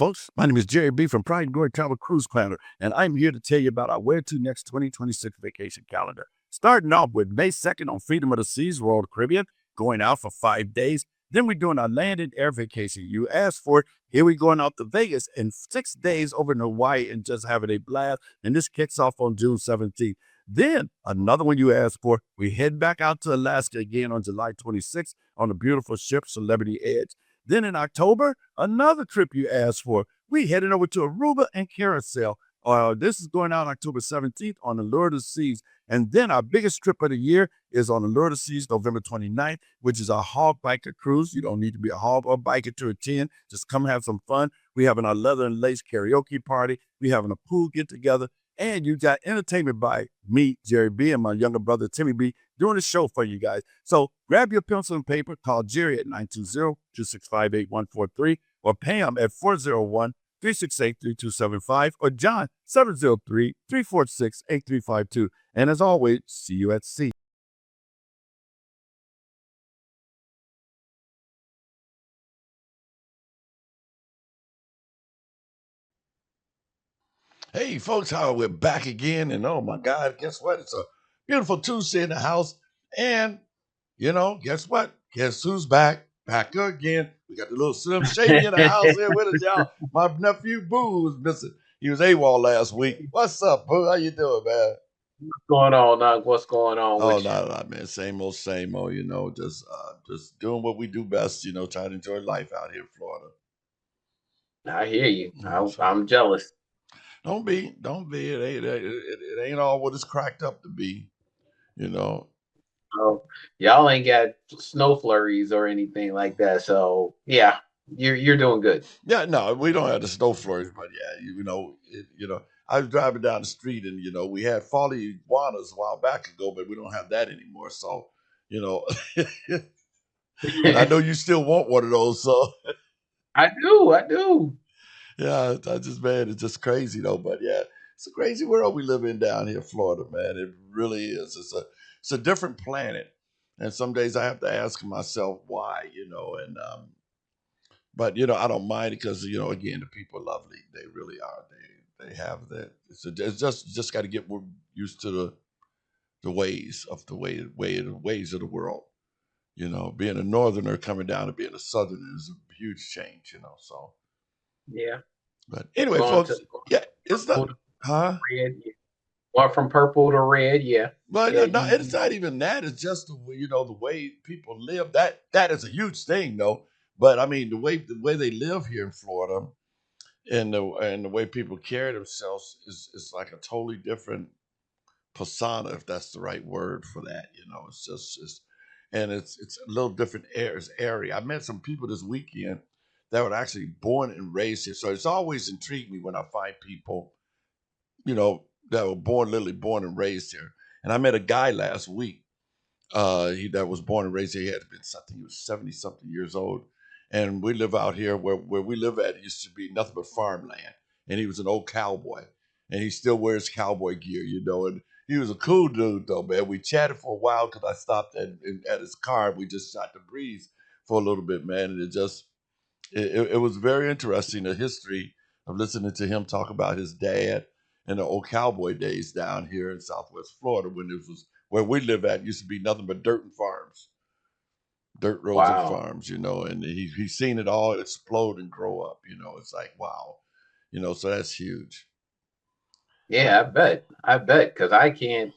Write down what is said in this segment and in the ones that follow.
folks. My name is Jerry B. from Pride and Glory Travel Cruise Planner, and I'm here to tell you about our Where To Next 2026 vacation calendar. Starting off with May 2nd on Freedom of the Seas, Royal Caribbean, going out for 5 days. Then we're doing our land and air vacation. You asked for it. Here we're going out to Vegas in 6 days over in Hawaii and just having a blast. And this kicks off on June 17th. Then another one you asked for, we head back out to Alaska again on July 26th on the beautiful ship Celebrity Edge. Then in October, another trip you asked for. We heading over to Aruba and Carousel. This is going out October 17th on Allure of the Seas. And then our biggest trip of the year is on Allure of the Seas, November 29th, which is our hog biker cruise. You don't need to be a hog or biker to attend. Just come have some fun. We having our leather and lace karaoke party. We having a pool get together. And you got entertainment by me, Jerry B, and my younger brother, Timmy B, doing the show for you guys. So grab your pencil and paper, call Jerry at 920-265-8143, or Pam at 401-368-3275, or John, 703-346-8352. And as always, see you at sea. Hey, folks, how we're back again. And oh my God, guess what? It's a beautiful Tuesday in the house. And, guess what? Guess who's back? Back again. We got the little Slim Shady in the house here with us, y'all. My nephew Boo was missing. He was AWOL last week. What's up, Boo? How you doing, man? What's going on, Doug? What's going on Oh, with you? no, man. Same old, just doing what we do best, trying to enjoy life out here in Florida. I hear you. So I'm jealous. don't be. It ain't all what it's cracked up to be, you know. Oh, y'all ain't got snow flurries or anything like that. So yeah, you're doing good. Yeah, no, we don't have the snow flurries, but yeah, I was driving down the street and we had falling iguanas a while back ago, but we don't have that anymore. So, you know, and I know you still want one of those. So I do. yeah, man, it's just crazy though. But yeah, it's a crazy world we live in down here, in Florida, man. It really is. It's a different planet, and some days I have to ask myself why, and but I don't mind it because again, the people are lovely. They really are. They have that. It's just got to get more used to the ways of the ways of the world. Being a northerner coming down to being a southerner is a huge change. So, Yeah. but anyway, Going folks, to yeah, it's not, purple to huh? red. Yeah. Going from purple to red. Yeah. Well, Yeah. no, it's not even that. It's just the way people live. That is a huge thing, though. But I mean, the way they live here in Florida, and the way people carry themselves is like a totally different persona, if that's the right word for that. It's a little different area. I met some people this weekend that were actually born and raised here, so it's always intrigued me when I find people that were literally born and raised here. And I met a guy last week that was born and raised here. He had been something. He was 70 something years old, and we live out here where we live at. It used to be nothing but farmland, and he was an old cowboy, and he still wears cowboy gear, And he was a cool dude, though, man. We chatted for a while because I stopped at his car. And we just shot the breeze for a little bit, man, and it was very interesting, the history of listening to him talk about his dad and the old cowboy days down here in Southwest Florida when it was where we live at used to be nothing but dirt and farms, dirt roads and Wow. farms, and he's seen it all explode and grow up. It's like wow, so that's huge. Yeah, I bet, because I can't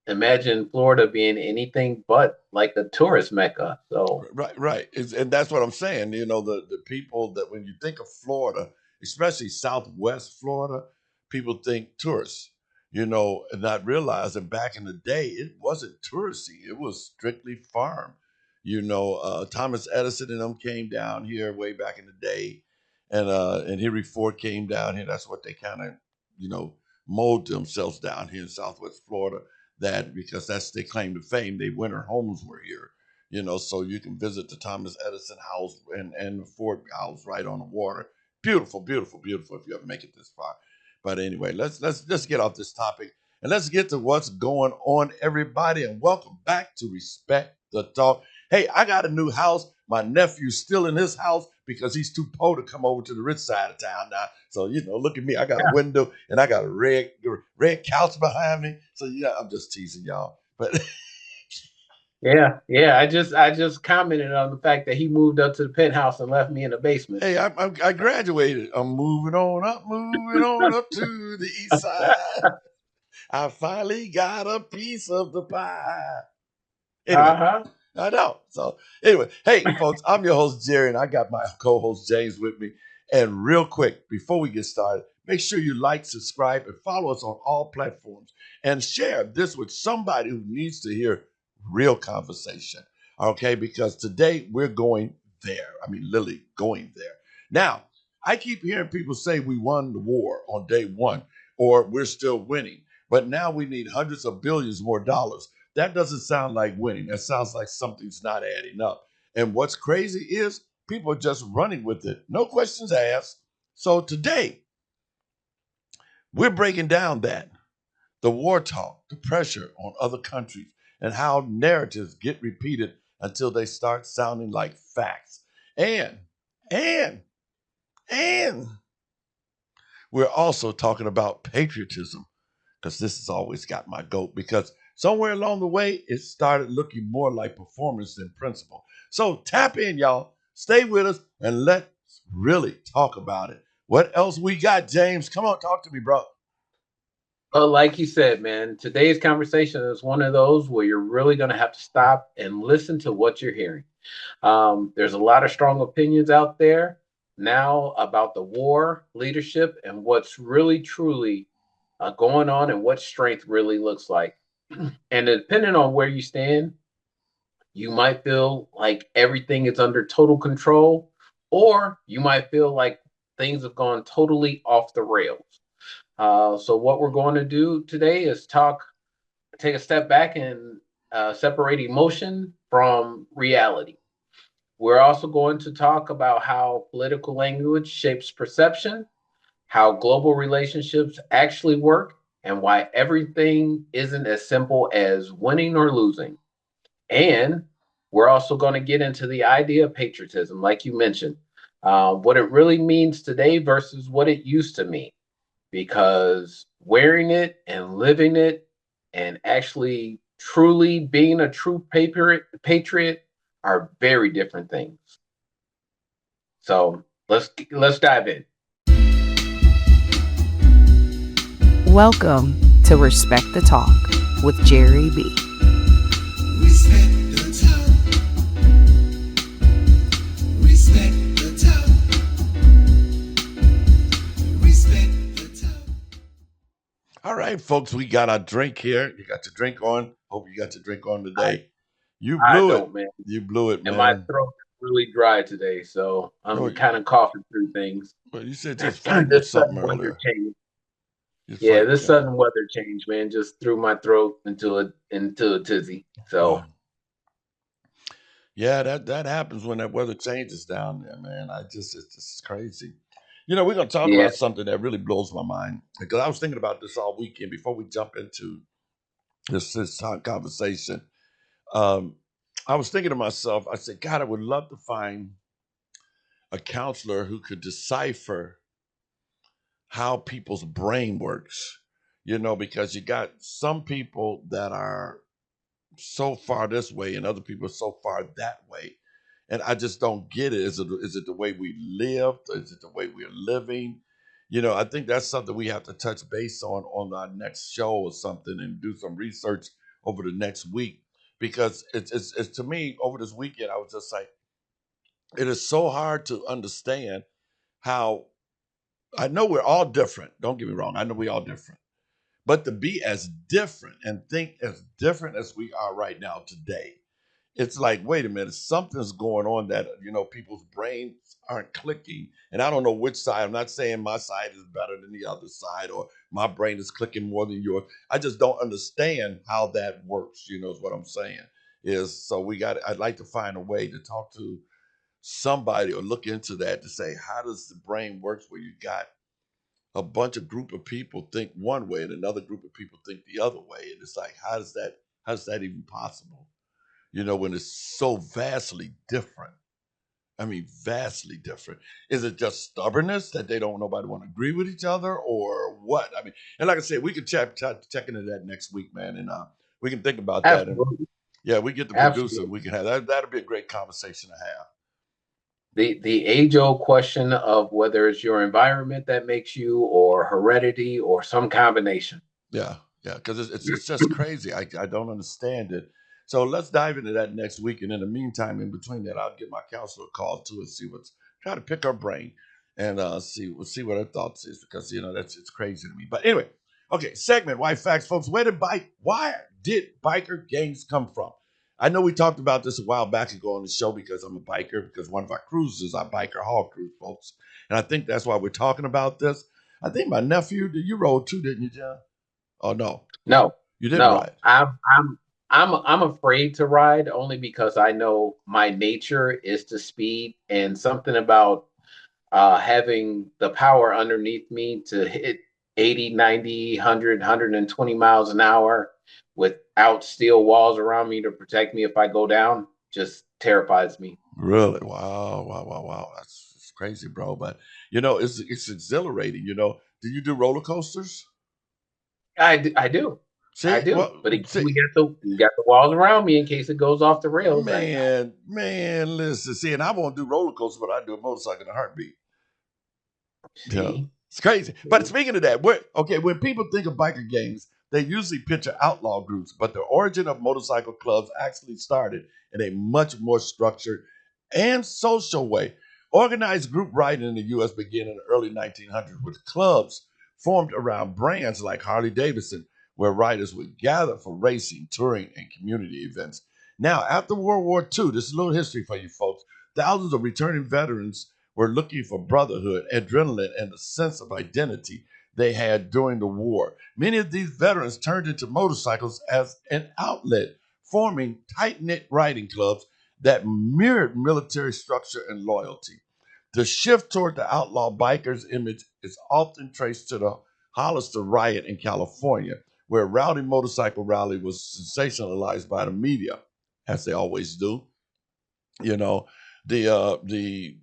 imagine Florida being anything but like a tourist mecca. So Right. And that's what I'm saying. The people that when you think of Florida, especially Southwest Florida, people think tourists, and not realizing back in the day, it wasn't touristy. It was strictly farm. Thomas Edison and them came down here way back in the day, and Henry Ford came down here. That's what they kind of, you know, mold themselves down here in Southwest Florida. That because that's their claim to fame. Their winter homes were here, so you can visit the Thomas Edison house and the Ford house right on the water. Beautiful, beautiful, beautiful if you ever make it this far. But anyway, let's get off this topic and let's get to what's going on, everybody, and welcome back to Respect the Talk. Hey, I got a new house. My nephew's still in his house because he's too poor to come over to the rich side of town now. So, look at me. I got a window and I got a red couch behind me. So, I'm just teasing y'all. But Yeah. I just commented on the fact that he moved up to the penthouse and left me in the basement. hey, I graduated. I'm moving on up to the east side. I finally got a piece of the pie. Anyway, Uh-huh. I know. So anyway, hey folks, I'm your host Jerry, and I got my co-host James with me. And real quick, before we get started, make sure you like, subscribe, and follow us on all platforms, and share this with somebody who needs to hear real conversation. Okay, because today we're going there. I mean, literally going there. Now, I keep hearing people say we won the war on day one, or we're still winning, but now we need hundreds of billions more dollars. That doesn't sound like winning. That sounds like something's not adding up. And what's crazy is people are just running with it. No questions asked. So today, we're breaking down that the war talk, the pressure on other countries, and how narratives get repeated until they start sounding like facts. And, and, and we're also talking about patriotism, because this has always got my goat, because somewhere along the way, it started looking more like performance than principle. So tap in, y'all. Stay with us, and let's really talk about it. What else we got, James? Come on, talk to me, bro. Well, like you said, man, today's conversation is one of those where you're really going to have to stop and listen to what you're hearing. There's a lot of strong opinions out there now about the war, leadership, and what's really truly going on and what strength really looks like. And depending on where you stand, you might feel like everything is under total control, or you might feel like things have gone totally off the rails. So, what we're going to do today is take a step back and separate emotion from reality. We're also going to talk about how political language shapes perception, how global relationships actually work, and why everything isn't as simple as winning or losing. And we're also going to get into the idea of patriotism, like you mentioned, what it really means today versus what it used to mean. Because wearing it and living it and actually truly being a true patriot are very different things. So let's dive in. Welcome to Respect the Talk with Jerry B. Respect the talk. Respect the talk. Respect the talk. All right, folks, we got our drink here. You got your drink on. Hope you got your drink on I, today. You I blew it. don't, man. You blew it, And my man. throat is really dry today, so Oh, I'm kind of coughing through things. well, you said just fighting with This something sudden weather earlier. change. Just Yeah, fighting. this sudden weather change, man, just threw my throat into a tizzy. So Wow. Yeah, that happens when that weather changes down there, man. It's just crazy. We're gonna talk yeah, about something that really blows my mind, because I was thinking about this all weekend before we jump into this conversation. Um, I was thinking to myself, I said, God, I would love to find a counselor who could decipher how people's brain works. Because you got some people that are so far this way and other people so far that way. And I just don't get it. Is it the way we live? Is it the way we're living? I think that's something we have to touch base on our next show or something, and do some research over the next week. Because it's to me, over this weekend, I was just like, it is so hard to understand how, I know we're all different. Don't get me wrong. I know we're all different. But to be as different and think as different as we are right now today, it's like, wait a minute, something's going on that, people's brains aren't clicking. And I don't know which side. I'm not saying my side is better than the other side, or my brain is clicking more than yours. I just don't understand how that works, is what I'm saying. I'd like to find a way to talk to somebody or look into that to say, how does the brain works where you got a bunch of group of people think one way and another group of people think the other way? And it's like, how's that even possible? When it's so vastly different. I mean, vastly different. Is it just stubbornness that they don't nobody want to agree with each other, or what? I mean, and like I said, we can check into that next week, man, and we can think about that. And Absolutely. yeah, we get the producer. Absolutely. We can have that. That'll be a great conversation to have. The age-old question of whether it's your environment that makes you or heredity or some combination. Yeah, yeah, because it's just crazy. I don't understand it. So let's dive into that next week, and in the meantime, in between that, I'll give my counselor a call too and see what's try to pick her brain and see what her thoughts is because that's it's crazy to me. But anyway, okay, segment Why Facts, folks. Why did biker gangs come from? I know we talked about this a while back ago on the show because I'm a biker because one of our cruises is our biker hall cruise, folks, and I think that's why we're talking about this. I think my nephew, you rode too, didn't you, John? Oh no, No, you didn't no. ride. I'm afraid to ride only because I know my nature is to speed and something about having the power underneath me to hit 80, 90, 100, 120 miles an hour without steel walls around me to protect me if I go down just terrifies me. Really? Wow, wow, wow, wow. That's crazy, bro. But it's exhilarating. Do you do roller coasters? I do. I See, do. well, But again, see, we got the walls around me in case it goes off the rails. man, listen. See, and I won't do roller coasters, but I do a motorcycle in a heartbeat. Yeah, See, it's crazy. But speaking of that, when people think of biker gangs, they usually picture outlaw groups, but the origin of motorcycle clubs actually started in a much more structured and social way. Organized group riding in the U.S. began in the early 1900s with clubs formed around brands like Harley Davidson, where riders would gather for racing, touring, and community events. Now, after World War II, this is a little history for you folks. Thousands of returning veterans were looking for brotherhood, adrenaline, and a sense of identity they had during the war. Many of these veterans turned into motorcycles as an outlet, forming tight knit riding clubs that mirrored military structure and loyalty. The shift toward the outlaw biker's image is often traced to the Hollister riot in California, where a rowdy motorcycle rally was sensationalized by the media, as they always do. You know, the uh, the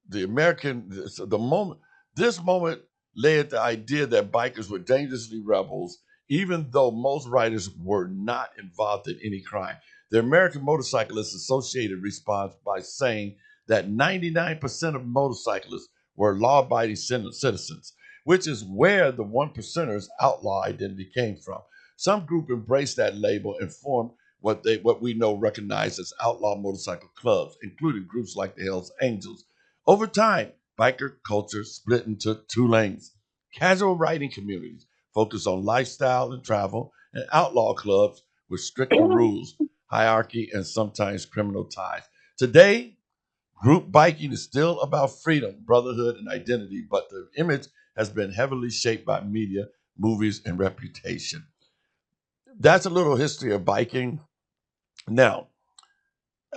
the American the moment this moment led the idea that bikers were dangerously rebels, even though most riders were not involved in any crime. The American Motorcyclists Associated responds by saying that 99% of motorcyclists were law-abiding citizens, which is where the one percenters outlaw identity came from. Some group embraced that label and formed what we know recognized as outlaw motorcycle clubs, including groups like the Hells Angels. Over time, biker culture split into two lanes. Casual riding communities focus on lifestyle and travel, and outlaw clubs with stricter rules, hierarchy, and sometimes criminal ties. Today, group biking is still about freedom, brotherhood, and identity, but the image has been heavily shaped by media, movies, and reputation. That's a little history of biking. Now,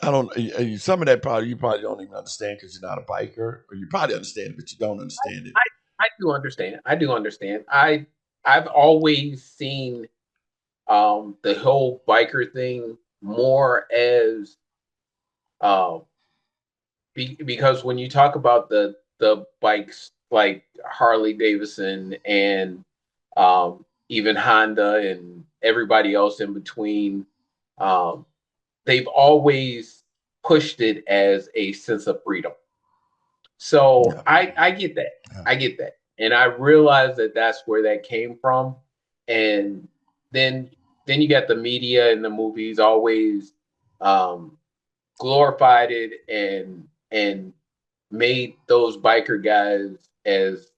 I don't. Some of that probably you probably don't even understand because you're not a biker, or you probably understand it, but you don't understand it. I do understand. I do understand. I've always seen the whole biker thing more as uh because when you talk about the bikes like Harley Davidson and even Honda and everybody else in between, um, they've always pushed it as a sense of freedom. So Yeah, I get that. yeah, I get that. And I realize that that's where that came from. And then then you got the media and the movies always um glorified it and made those biker guys as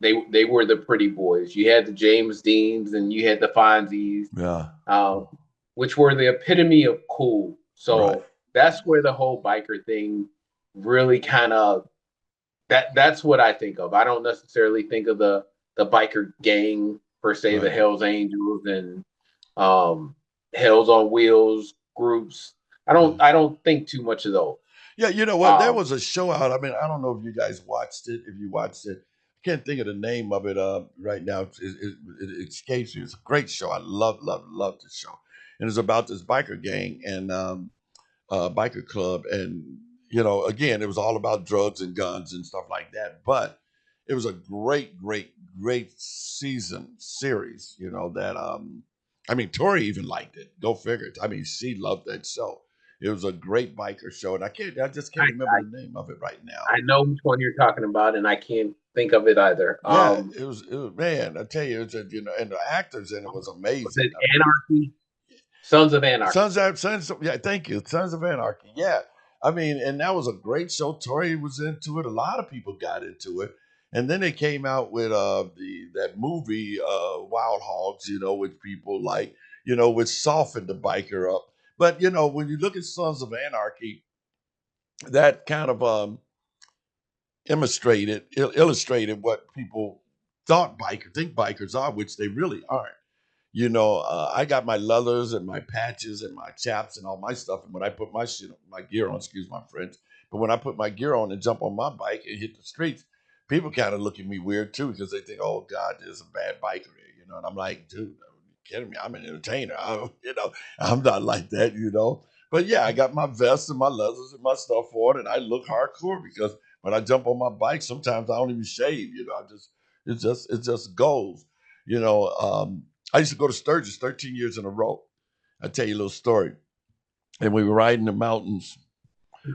they were the pretty boys. You had the James Deans and you had the Fonzies, yeah. um, which were the epitome of cool. Right, So that's where the whole biker thing really kind of that's what I think of. I don't necessarily think of the biker gang per se, the right. Hells Angels and um Hells on Wheels groups. Yeah. I don't think too much of those. Yeah, you know what? There Um was a show out. I mean, I don't know if you guys watched it. If you watched it, I can't think of the name of it right now. It escapes me. It's a great show. I love this show. And it's about this biker gang and biker club, and again, it was all about drugs and guns and stuff like that. But it was a great, great, great series. That I mean, Tori even liked it. Go figure. I mean, she loved that show. It was a great biker show, and I just I, can't remember the name of it right now. I know which one you're talking about, and I can't think of it either. Yeah, it was man. I tell you, and the actors in it was Was amazing. it Anarchy? Sons of Anarchy. Yeah, thank you. Sons of Anarchy. Yeah. I mean, and that was a great show. Tori was into it. A lot of people got into it. And then they came out with that movie, Wild Hogs, which people like, which softened the biker up. But when you look at Sons of Anarchy, that kind of illustrated what people think bikers are, which they really aren't. I got my leathers and my patches and my chaps and all my stuff. And when I put my gear on, excuse my French, but when I put my gear on and jump on my bike and hit the streets, people kind of look at me weird too because they think, "Oh God, there's a bad biker here," And I'm like, "Dude, are you kidding me? I'm an entertainer. I'm not like that. But yeah, I got my vest and my leathers and my stuff on, and I look hardcore because when I jump on my bike, sometimes I don't even shave. It just goes. You know, I used to go to Sturgis 13 years in a row. I'll tell you a little story. And we were riding the mountains.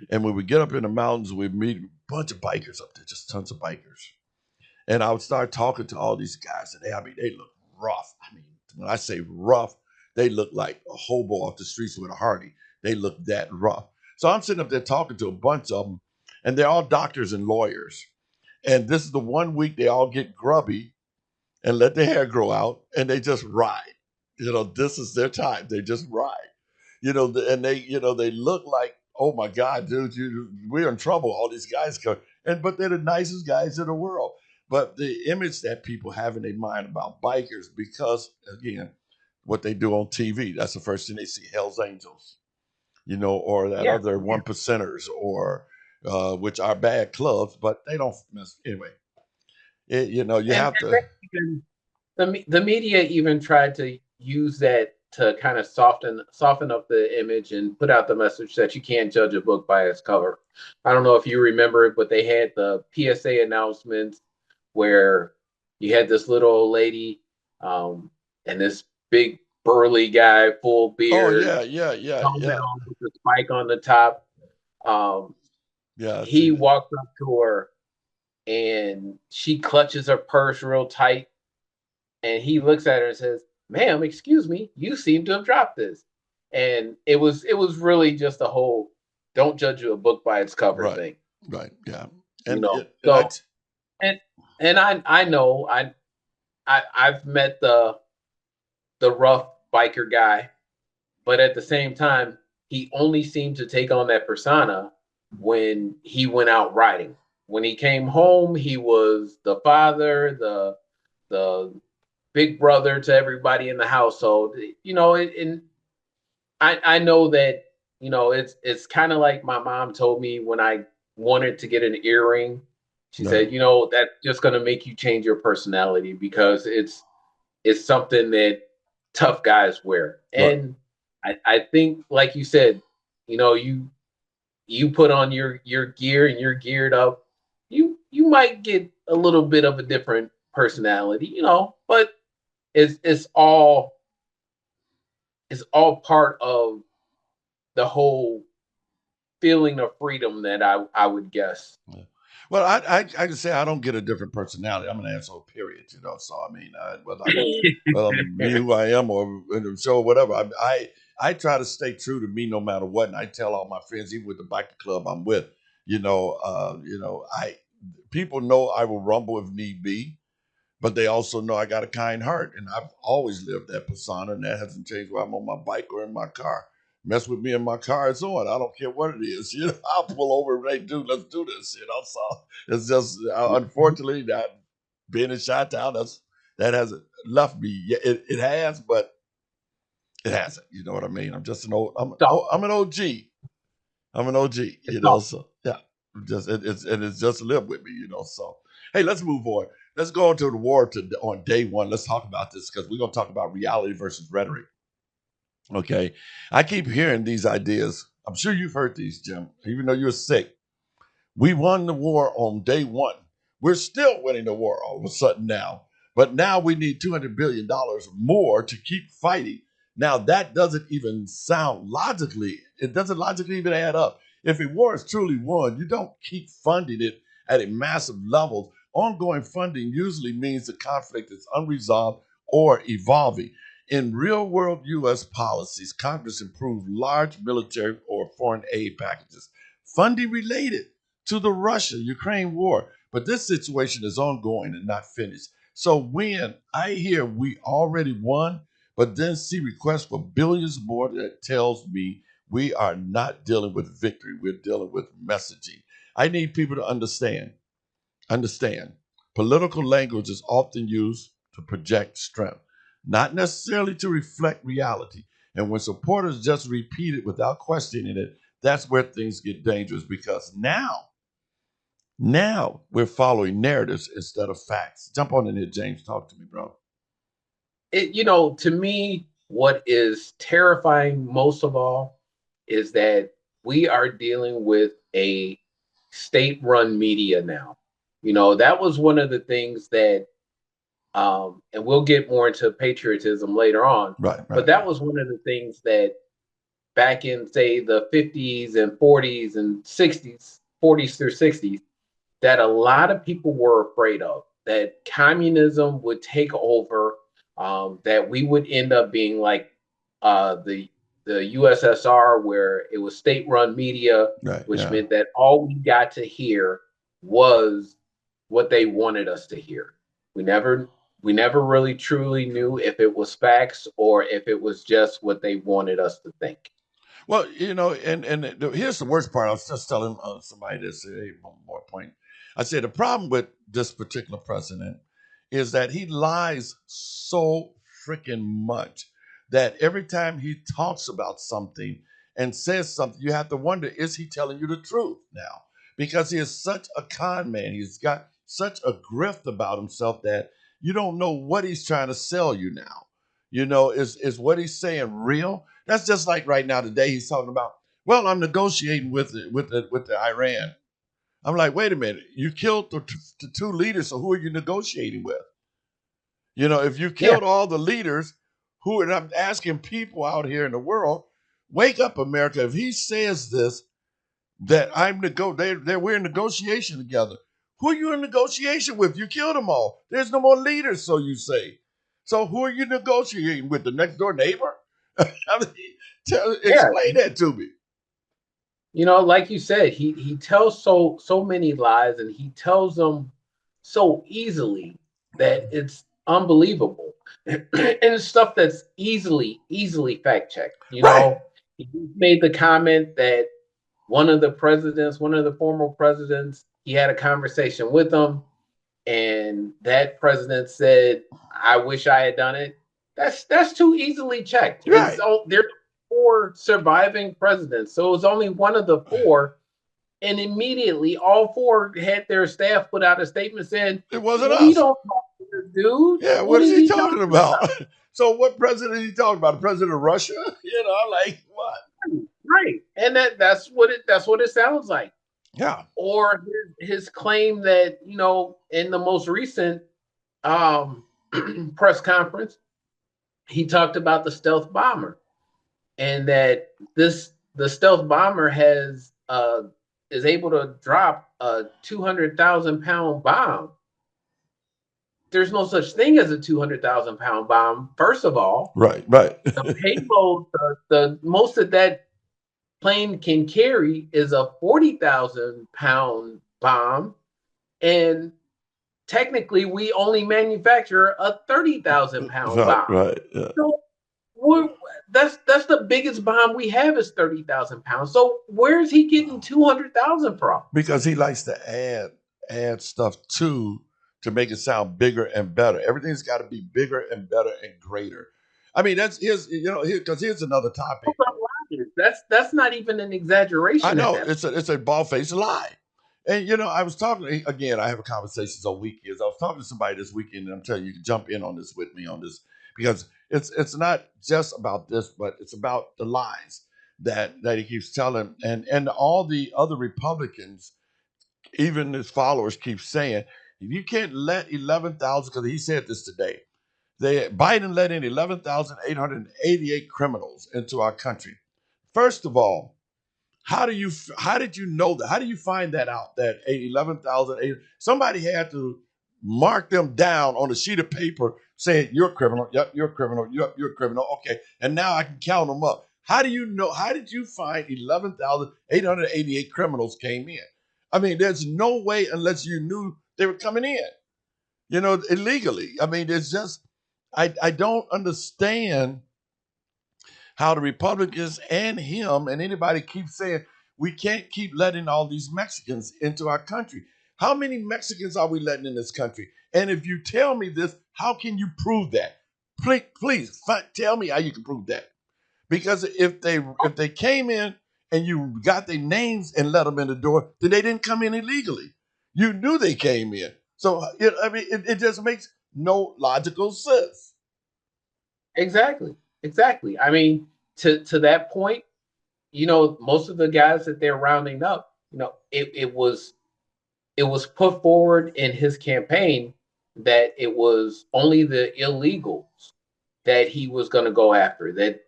And when we get up in the mountains, we'd meet a bunch of bikers up there, just tons of bikers. And I would start talking to all these guys. And they look rough. I mean, when I say rough, they look like a hobo off the streets with a Harley. They look that rough. So I'm sitting up there talking to a bunch of them. And they're all doctors and lawyers. And this is the one week they all get grubby and let their hair grow out, and they just ride. This is their time. They just ride. And they look like, oh my God, dude, we're in trouble. All these guys come, but they're the nicest guys in the world. But the image that people have in their mind about bikers, because again, what they do on TV, that's the first thing they see: Hell's Angels, or that Yeah. other one percenters, or which are bad clubs, but they don't mess anyway. You And have to. the media even tried to use that to kind of soften up the image and put out the message that you can't judge a book by its cover. I don't know if you remember it, but they had the PSA announcements where you had this little old lady and this big burly guy, full Oh beard, yeah. helmet on with the spike on the top. Um, Yeah, I he seen it. walks up to her and she clutches her purse real tight. And he looks at her and says, "Ma'am, excuse me, you seem to have dropped this." And it was really just a whole don't judge a book by its cover Right, thing, right, yeah. you And know. and And and I know I've met the rough biker guy, but at the same time, he only seemed to take on that persona when he went out riding. When he came home, he was the father, the big brother to everybody in the household. And I know that it's kind of like my mom told me when I wanted to get an earring. She right, said, that's just going to make you change your personality because it's something that tough guys wear. right. And I think, like you said, you put on your gear and you're geared up, you might get a little bit of a different personality, but it's all part of the whole feeling of freedom that I would guess. Yeah. Well, I can say I don't get a different personality. I'm an asshole, period. So I mean, whether I'm me who I am or in the show or whatever, I try to stay true to me no matter what, and I tell all my friends, even with the biker club I'm with, I people know I will rumble if need be. But they also know I got a kind heart, and I've always lived that persona, and that hasn't changed whether I'm on my bike or in my car. Mess with me in my car, it's on. I don't care what it is. I'll pull over and say, "Dude, let's do this." So it's just unfortunately that being in Chi-Town, that hasn't left me. Yeah, it has, but it hasn't. You know what I mean? I'm just an old. So I'm an OG. I'm an OG. it's all So yeah, it's just live with me. So hey, let's move on. Let's go into the war on day one. Let's talk about this because we're going to talk about reality versus rhetoric. Okay, I keep hearing these ideas I'm sure you've heard these, Jim, even though you're sick. We won the war on day one. We're still winning the war all of a sudden now. But now we need $200 billion more to keep fighting. Now, that doesn't even sound logically, it doesn't logically even add up. If a war is truly won, you don't keep funding it at a massive level. Ongoing funding usually means the conflict is unresolved or evolving. In real world U.S. policies, Congress approved large military or foreign aid packages, funding related to the Russia-Ukraine war. But this situation is ongoing and not finished. So when I hear we already won, but then see requests for billions more, that tells me we are not dealing with victory. We're dealing with messaging. I need people to understand. Political language is often used to project strength, not necessarily to reflect reality. And when supporters just repeat it without questioning it, that's where things get dangerous because now we're following narratives instead of facts. Jump on in here, James. Talk to me, bro. To me, what is terrifying most of all is that we are dealing with a state-run media now. That was one of the things that, and we'll get more into patriotism later on, Right. but that was one of the things that back in, say, the 50s and 40s and 60s, 40s through 60s, that a lot of people were afraid of, that communism would take over, that we would end up being like the USSR, where it was state-run media, Right. which Yeah. meant that all we got to hear was what they wanted us to hear. We never really truly knew if it was facts or if it was just what they wanted us to think. Well, here's the worst part. I was just telling somebody this. Hey, one more point. I said the problem with this particular president is that he lies so freaking much that every time he talks about something and says something, you have to wonder, is he telling you the truth now? Because he is such a con man. He's got such a grift about himself that you don't know what he's trying to sell you now. Is what he's saying real? That's just like right now today he's talking about, well, I'm negotiating with the Iran. I'm like, wait a minute, you killed the two leaders, so who are you negotiating with? If you Yeah. killed all the leaders, and I'm asking people out here in the world, wake up, America. If he says this, that we're in negotiation together. Who are you in negotiation with? You killed them all. There's no more leaders, so you say. So who are you negotiating with? The next door neighbor? I mean, explain that to me. Like you said, he tells so many lies, and he tells them so easily that it's unbelievable. And it's stuff that's easily fact checked. Right. He made the comment that one of the former presidents, he had a conversation with him, and that president said, "I wish I had done it." That's too easily checked. Right. There's 4 surviving presidents, so it was only one of the 4, and immediately all 4 had their staff put out a statement saying, It wasn't "We us. don't talk to this dude. Yeah, what is he talking about? So what president is he talking about? The president of Russia? Like what? Right, and that's what it sounds like. Yeah. Or his claim that in the most recent press conference, he talked about the stealth bomber, and that the stealth bomber is able to drop a 200,000-pound bomb. There's no such thing as a 200,000-pound bomb. First of all, Right. the payload, the most that plane can carry is a 40,000-pound bomb, and technically we only manufacture a 30,000-pound bomb. Right. Yeah. So that's the biggest bomb we have is 30,000 pounds. So where is he getting 200,000 from? Because he likes to add stuff to make it sound bigger and better. Everything's got to be bigger and better and greater. I mean, because here's another topic. That's not even an exaggeration. I know it's a bald-faced lie. And I was talking again. I have conversations on weekends. I was talking to somebody this weekend, and I'm telling you, you can jump in on this with me on this because it's not just about this, but it's about the lies. that he keeps telling, and all the other Republicans, even his followers, keep saying, you can't let 11,000, because he said this today. Biden let in 11,888 criminals into our country. First of all, how did you know that? How do you find that out? That 11,000, somebody had to mark them down on a sheet of paper saying, you're a criminal. Yep, you're a criminal. Yep, you're a criminal. Okay. And now I can count them up. How do you know? How did you find 11,888 criminals came in? I mean, there's no way unless you knew they were coming in, illegally. I mean, it's just, I don't understand how the Republicans and him and anybody keep saying we can't keep letting all these Mexicans into our country. How many Mexicans are we letting in this country? And if you tell me this, how can you prove that? Please tell me how you can prove that. Because if they came in and you got their names and let them in the door, then they didn't come in illegally. You knew they came in. So it just makes no logical sense. Exactly. I mean, to that point, most of the guys that they're rounding up, it was put forward in his campaign that it was only the illegals that he was going to go after, that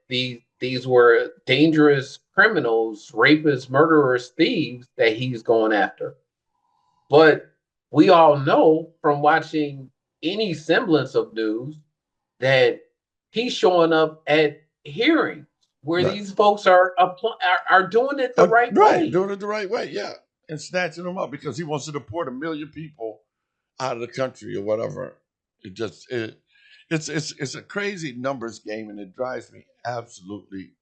these were dangerous criminals, rapists, murderers, thieves that he's going after. But we all know from watching any semblance of news that he's showing up at hearings where Right. these folks are doing it the right way. Doing it the right way, yeah. And snatching them up because he wants to deport 1 million people out of the country or whatever. It's a crazy numbers game, and it drives me absolutely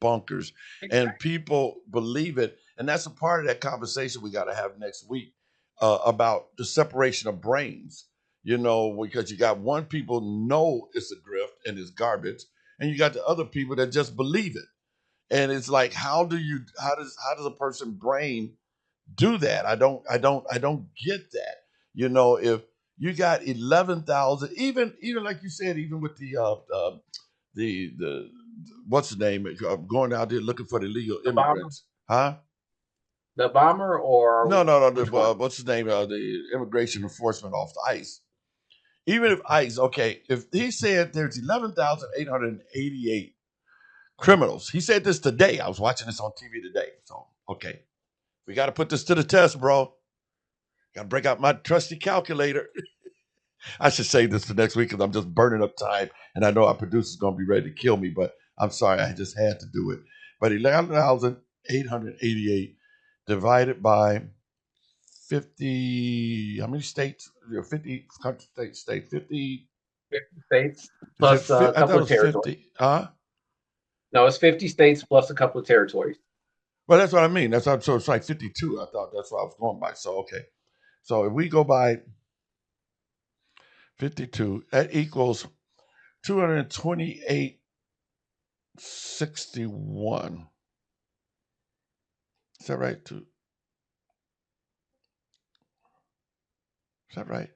bonkers. And people believe it. And that's a part of that conversation we got to have next week about the separation of brains, because you got one people know it's a grift and it's garbage, and you got the other people that just believe it. And it's like, how does a person's brain do that? I don't get that. If you got 11,000, even like you said, even with the what's the name, going out there looking for the illegal immigrants, huh? The bomber or No, what's his name? The immigration enforcement officer, ICE. Even if ICE, okay, if he said there's 11,888 criminals, he said this today. I was watching this on TV today. So, okay, we got to put this to the test, bro. Got to break out my trusty calculator. I should say this for next week because I'm just burning up time, and I know our producer's going to be ready to kill me, but I'm sorry, I just had to do it. But 11,888 divided by 50, how many states? 50 states, 50 states plus a couple of territories. 50, huh? No, it's 50 states plus a couple of territories. Well, that's what I mean. So it's like 52. I thought that's what I was going by. So, okay. So if we go by 52, that equals 228.61. Is that right? Is that right?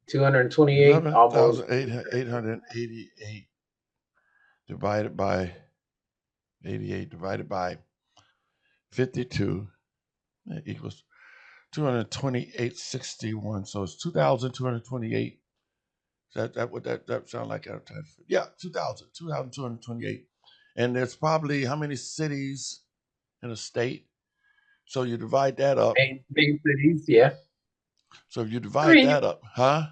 228, almost 11,888 divided by 88 divided by 52. That equals 228.61. So it's 2,228. That sound like out of time? Yeah, 2,228. And there's probably how many cities in a state? So you divide that up. Main cities, yeah. So if you divide that up, huh?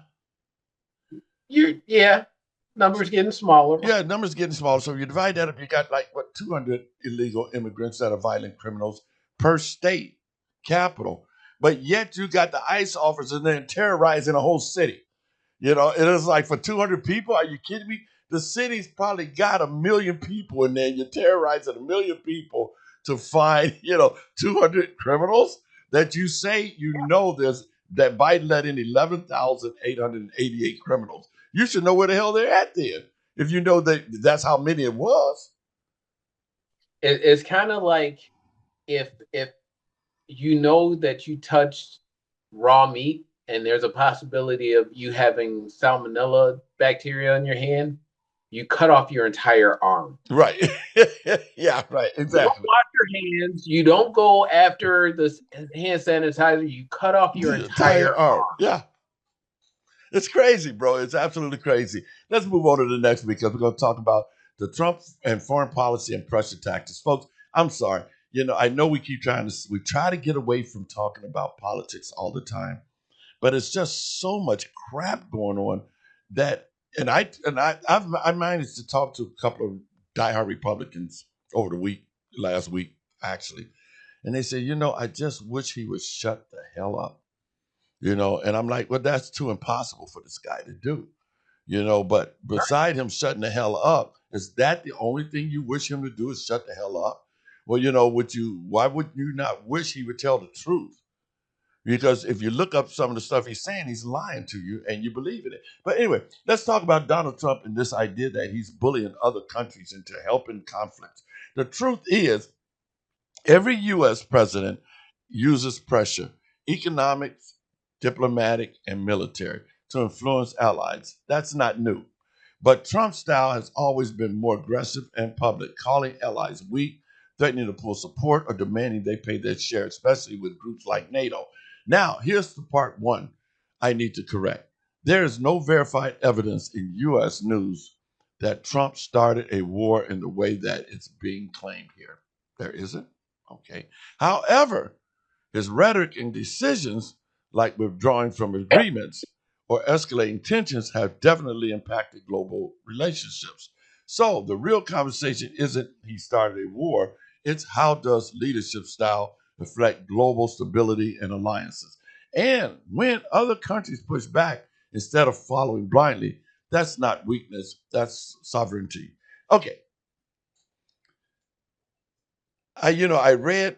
Numbers getting smaller. Yeah, numbers getting smaller. So if you divide that up, you got 200 illegal immigrants that are violent criminals per state capital. But yet you got the ICE officers there terrorizing a whole city. It is like for 200 people. Are you kidding me? The city's probably got 1 million people in there. You're terrorizing 1 million people to find, 200 criminals that you say there's that Biden let in 11,888 criminals. You should know where the hell they're at then. If you know that's how many it was. It's kind of like if you know that you touched raw meat and there's a possibility of you having salmonella bacteria in your hand, you cut off your entire arm. Right. Yeah, right. You don't Exactly. wash your hands. You don't go after this hand sanitizer. You cut off your The entire entire arm. arm. Yeah. It's crazy, bro. It's absolutely crazy. Let's move on to the next because we're going to talk about the Trump and foreign policy and pressure tactics. Folks, I'm sorry. I know we we try to get away from talking about politics all the time, but it's just so much crap going on that, I managed to talk to a couple of diehard Republicans over last week, actually, and they say, I just wish he would shut the hell up, and I'm like, well, that's too impossible for this guy to do, but beside him shutting the hell up, is that the only thing you wish him to do is shut the hell up? Well, why would you not wish he would tell the truth? Because if you look up some of the stuff he's saying, he's lying to you and you believe in it. But anyway, let's talk about Donald Trump and this idea that he's bullying other countries into helping conflicts. The truth is, every U.S. president uses pressure, economics, diplomatic, and military, to influence allies. That's not new. But Trump's style has always been more aggressive and public, calling allies weak, threatening to pull support, or demanding they pay their share, especially with groups like NATO. Now, here's the part one I need to correct. There is no verified evidence in U.S. news that Trump started a war in the way that it's being claimed here. There isn't. Okay. However, his rhetoric and decisions, like withdrawing from agreements or escalating tensions, have definitely impacted global relationships. So the real conversation isn't he started a war, it's how does leadership style reflect global stability and alliances. And when other countries push back instead of following blindly, that's not weakness, that's sovereignty. Okay, I read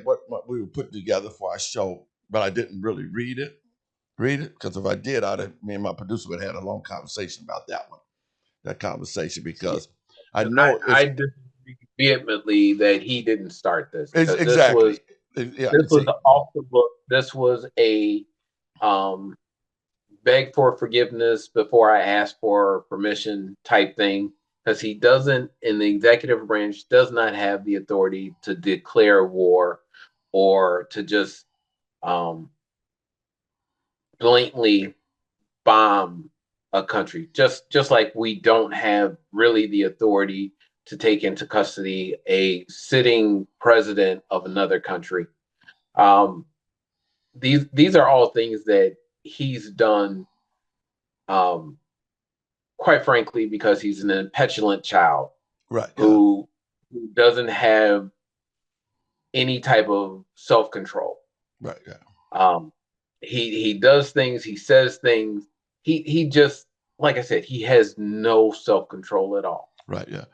what we were putting together for our show, but I didn't really read it because if I did, me and my producer would have had a long conversation about that conversation, because I know I disagree vehemently that he didn't start this, it's because exactly. Yeah, this was see, off the book. This was a um, beg for forgiveness before I ask for permission type thing, because he doesn't, in the executive branch, does not have the authority to declare war or to just um, blatantly bomb a country. Just like we don't have really the authority to take into custody a sitting president of another country. Um, these are all things that he's done, um, quite frankly, because he's an petulant child right, yeah, who doesn't have any type of self control. right, yeah, Um, he does things, he says things. He just, like I said, he has no self control at all. right, yeah,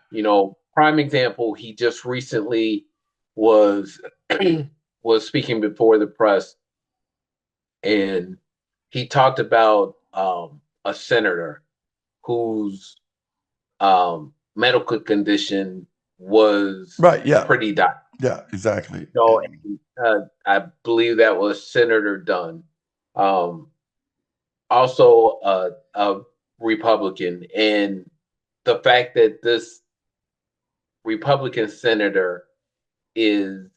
Prime example, he just recently was was speaking before the press, and he talked about a senator whose medical condition was right, yeah, pretty dire. yeah, exactly. So I believe that was Senator Dunn, um, also a Republican, and the fact that this Republican senator is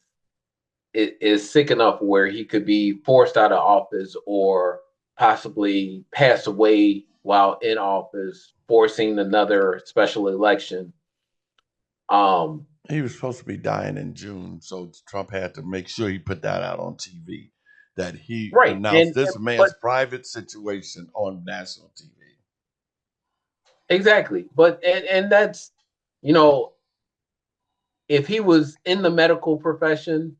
is sick enough where he could be forced out of office or possibly pass away while in office, forcing another special election. Um, He was supposed to be dying in June, so Trump had to make sure he put that out on TV, that he right, announced and this but man's private situation on national TV. exactly, but and that's you know if he was in the medical profession,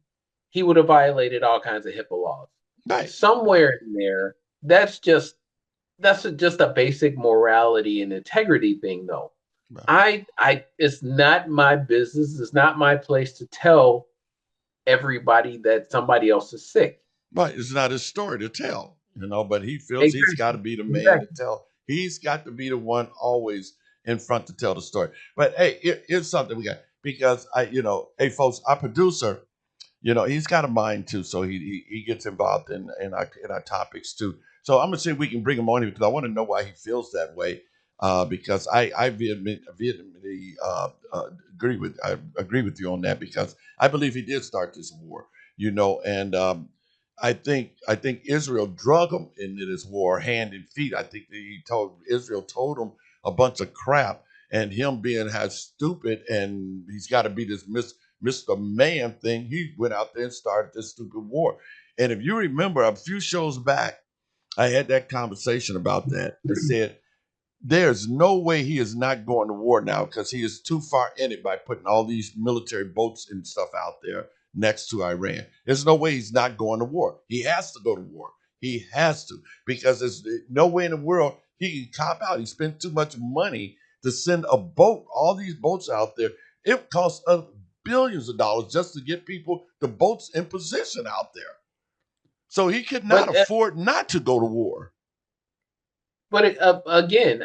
he would have violated all kinds of HIPAA laws. Right, Somewhere in there, just a basic morality and integrity thing, though. right, It's not my business. It's not my place to tell everybody that somebody else is sick. right. It's not his story to tell, but he feels he's got to Exactly. be the man to Exactly. tell. He's got to be the one always in front to tell the story. But hey, here's something we got, because hey folks, our producer, he's got a mind too, so he gets involved in our topics too. So I'm gonna see if we can bring him on here because I want to know why he feels that way. because I vehemently agree with you on that, because I believe he did start this war, and I think Israel drug him into this war hand and feet. I think that Israel told him a bunch of crap, and him being as stupid, and he's got to be this Mr. Man thing. He went out there and started this stupid war. And if you remember a few shows back, I had that conversation about that. I said, there's no way he is not going to war now, because he is too far in it by putting all these military boats and stuff out there next to Iran. There's no way he's not going to war. He has to go to war. He has to, because there's no way in the world he can cop out. He spent too much money to send a boat, all these boats out there. It costs us billions of dollars just to get people, the boats in position out there. So he could not But afford not to go to war. again,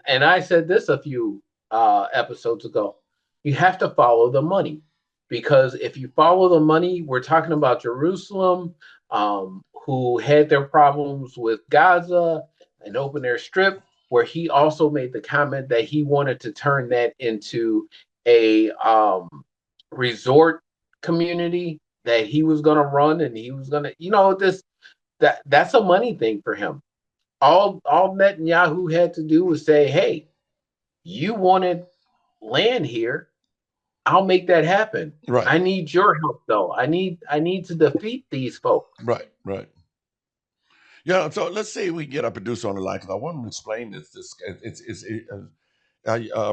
and I said this a few episodes ago, you have to follow the money, because if you follow the money, we're talking about Jerusalem, who had their problems with Gaza and open air strip, where he also made the comment that he wanted to turn that into a resort community that he was going to run, and he was going to, this that's a money thing for him. All Netanyahu had to do was say, "Hey, you wanted land here. I'll make that happen. Right. I need your help, though. I need to defeat these folks." Right, right. Yeah, so let's say we get a producer on the line, because I want to explain this.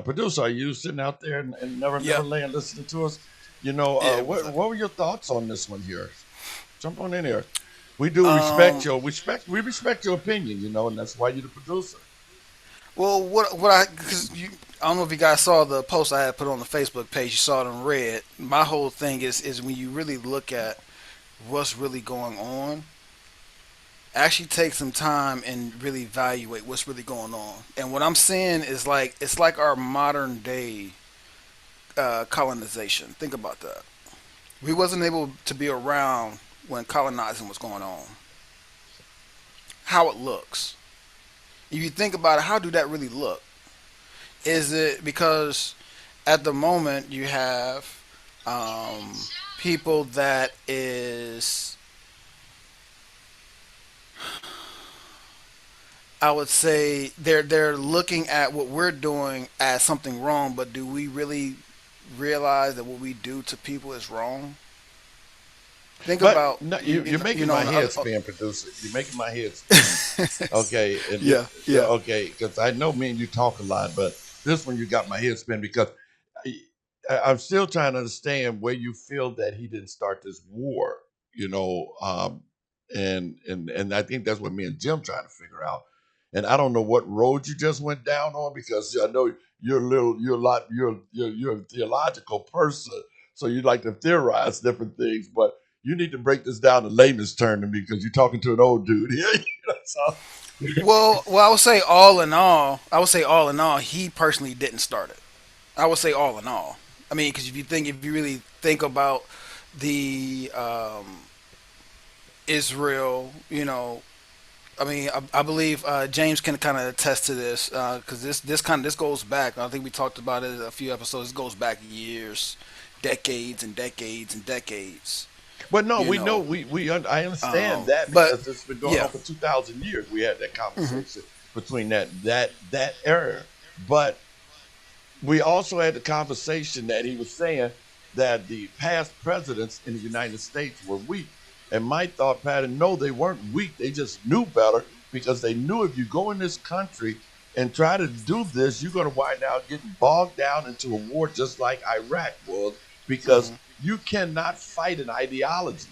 Producer, are you sitting out there and never land listening to us? What were your thoughts on this one here? Jump on in here. We do respect we respect your opinion, and that's why you're the producer. Well, because I don't know if you guys saw the post I had put on the Facebook page. You saw it in red. My whole thing is when you really look at what's really going on, actually take some time and really evaluate what's really going on. And what I'm saying is it's like our modern day colonization. Think about that. We wasn't able to be around when colonizing was going on. How it looks. If you think about it, how do that really look? Is it because at the moment you have people that is, I would say they're looking at what we're doing as something wrong, but do we really realize that what we do to people is wrong? Think But about no, you're making my head spin, producer. You're making my head spin. Okay. Yeah. Okay, because I know me and you talk a lot, but this one you got my head spin, because I'm still trying to understand where you feel that he didn't start this war. And I think that's what me and Jim trying to figure out. And I don't know what road you just went down on, because I know you're a theological person, so you like to theorize different things, but you need to break this down to layman's term to me, because you're talking to an old dude here. So, Well, I would say all in all, he personally didn't start it. I would say all in all. I mean, because if you really think about the Israel, I mean, I believe James can kind of attest to this, because this goes back. I think we talked about it a few episodes. It goes back years, decades and decades and decades. but no, You we know know, I understand that, but because it's been going on yeah. for 2,000 years. We had that conversation between that era, but we also had the conversation that he was saying that the past presidents in the United States were weak. And my thought pattern, no, they weren't weak. They just knew better, because they knew if you go in this country and try to do this, you're going to wind out getting bogged down into a war just like Iraq was, because you cannot fight an ideology.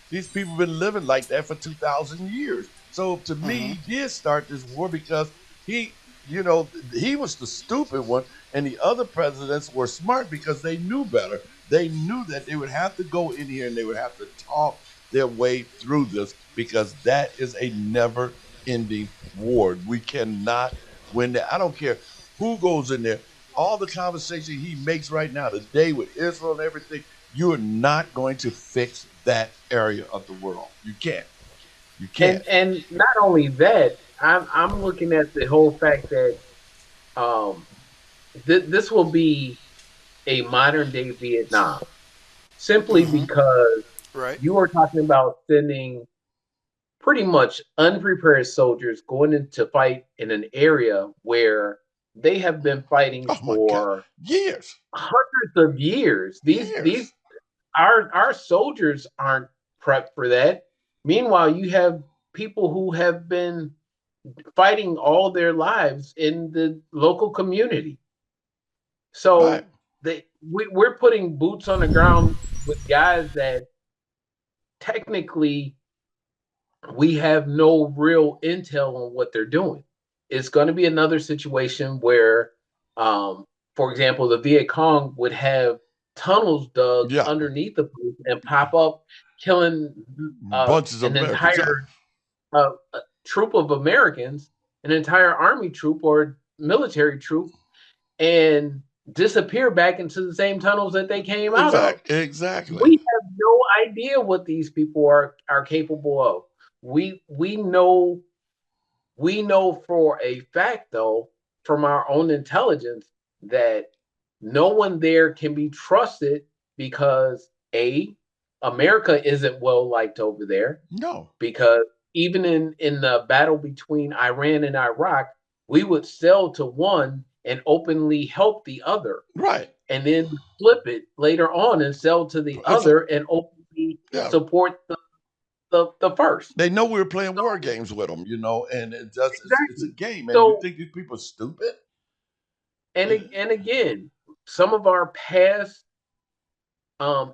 These people have been living like that for 2,000 years. So to me, he did start this war because he, he was the stupid one, and the other presidents were smart because they knew better. They knew that they would have to go in here and they would have to talk their way through this, because that is a never ending war. We cannot win that. I don't care who goes in there. All the conversation he makes right now today with Israel and everything, you are not going to fix that area of the world. You can't. You can't. And not only that, I'm looking at the whole fact that um, this will be a modern day Vietnam, simply Mm-hmm. because Right. you are talking about sending pretty much unprepared soldiers going into fight in an area where they have been fighting Oh my God. for Years. hundreds of years. These Years. our soldiers aren't prepped for that. Meanwhile, you have people who have been fighting all their lives in the local community. Right. So we're putting boots on the ground with guys that technically we have no real intel on what they're doing. It's going to be another situation where, um, for example, the Viet Cong would have tunnels dug Yeah. underneath the place and pop up, killing Bunches of an Americans. Yeah. entire troop of Americans, an entire army troop or military troop, and disappear back into the same tunnels that they came out of. Exactly. We have no idea what these people are capable of. We know for a fact though from our own intelligence that no one there can be trusted because a America isn't well liked over there No. because even in the battle between Iran and Iraq, we would sell to one and openly help the other, Right. and then flip it later on and sell to the It's a, other and openly yeah. support the first. They know we were playing war games with them, and it's a Exactly. game, man. You So think these people are stupid? and again, some of our past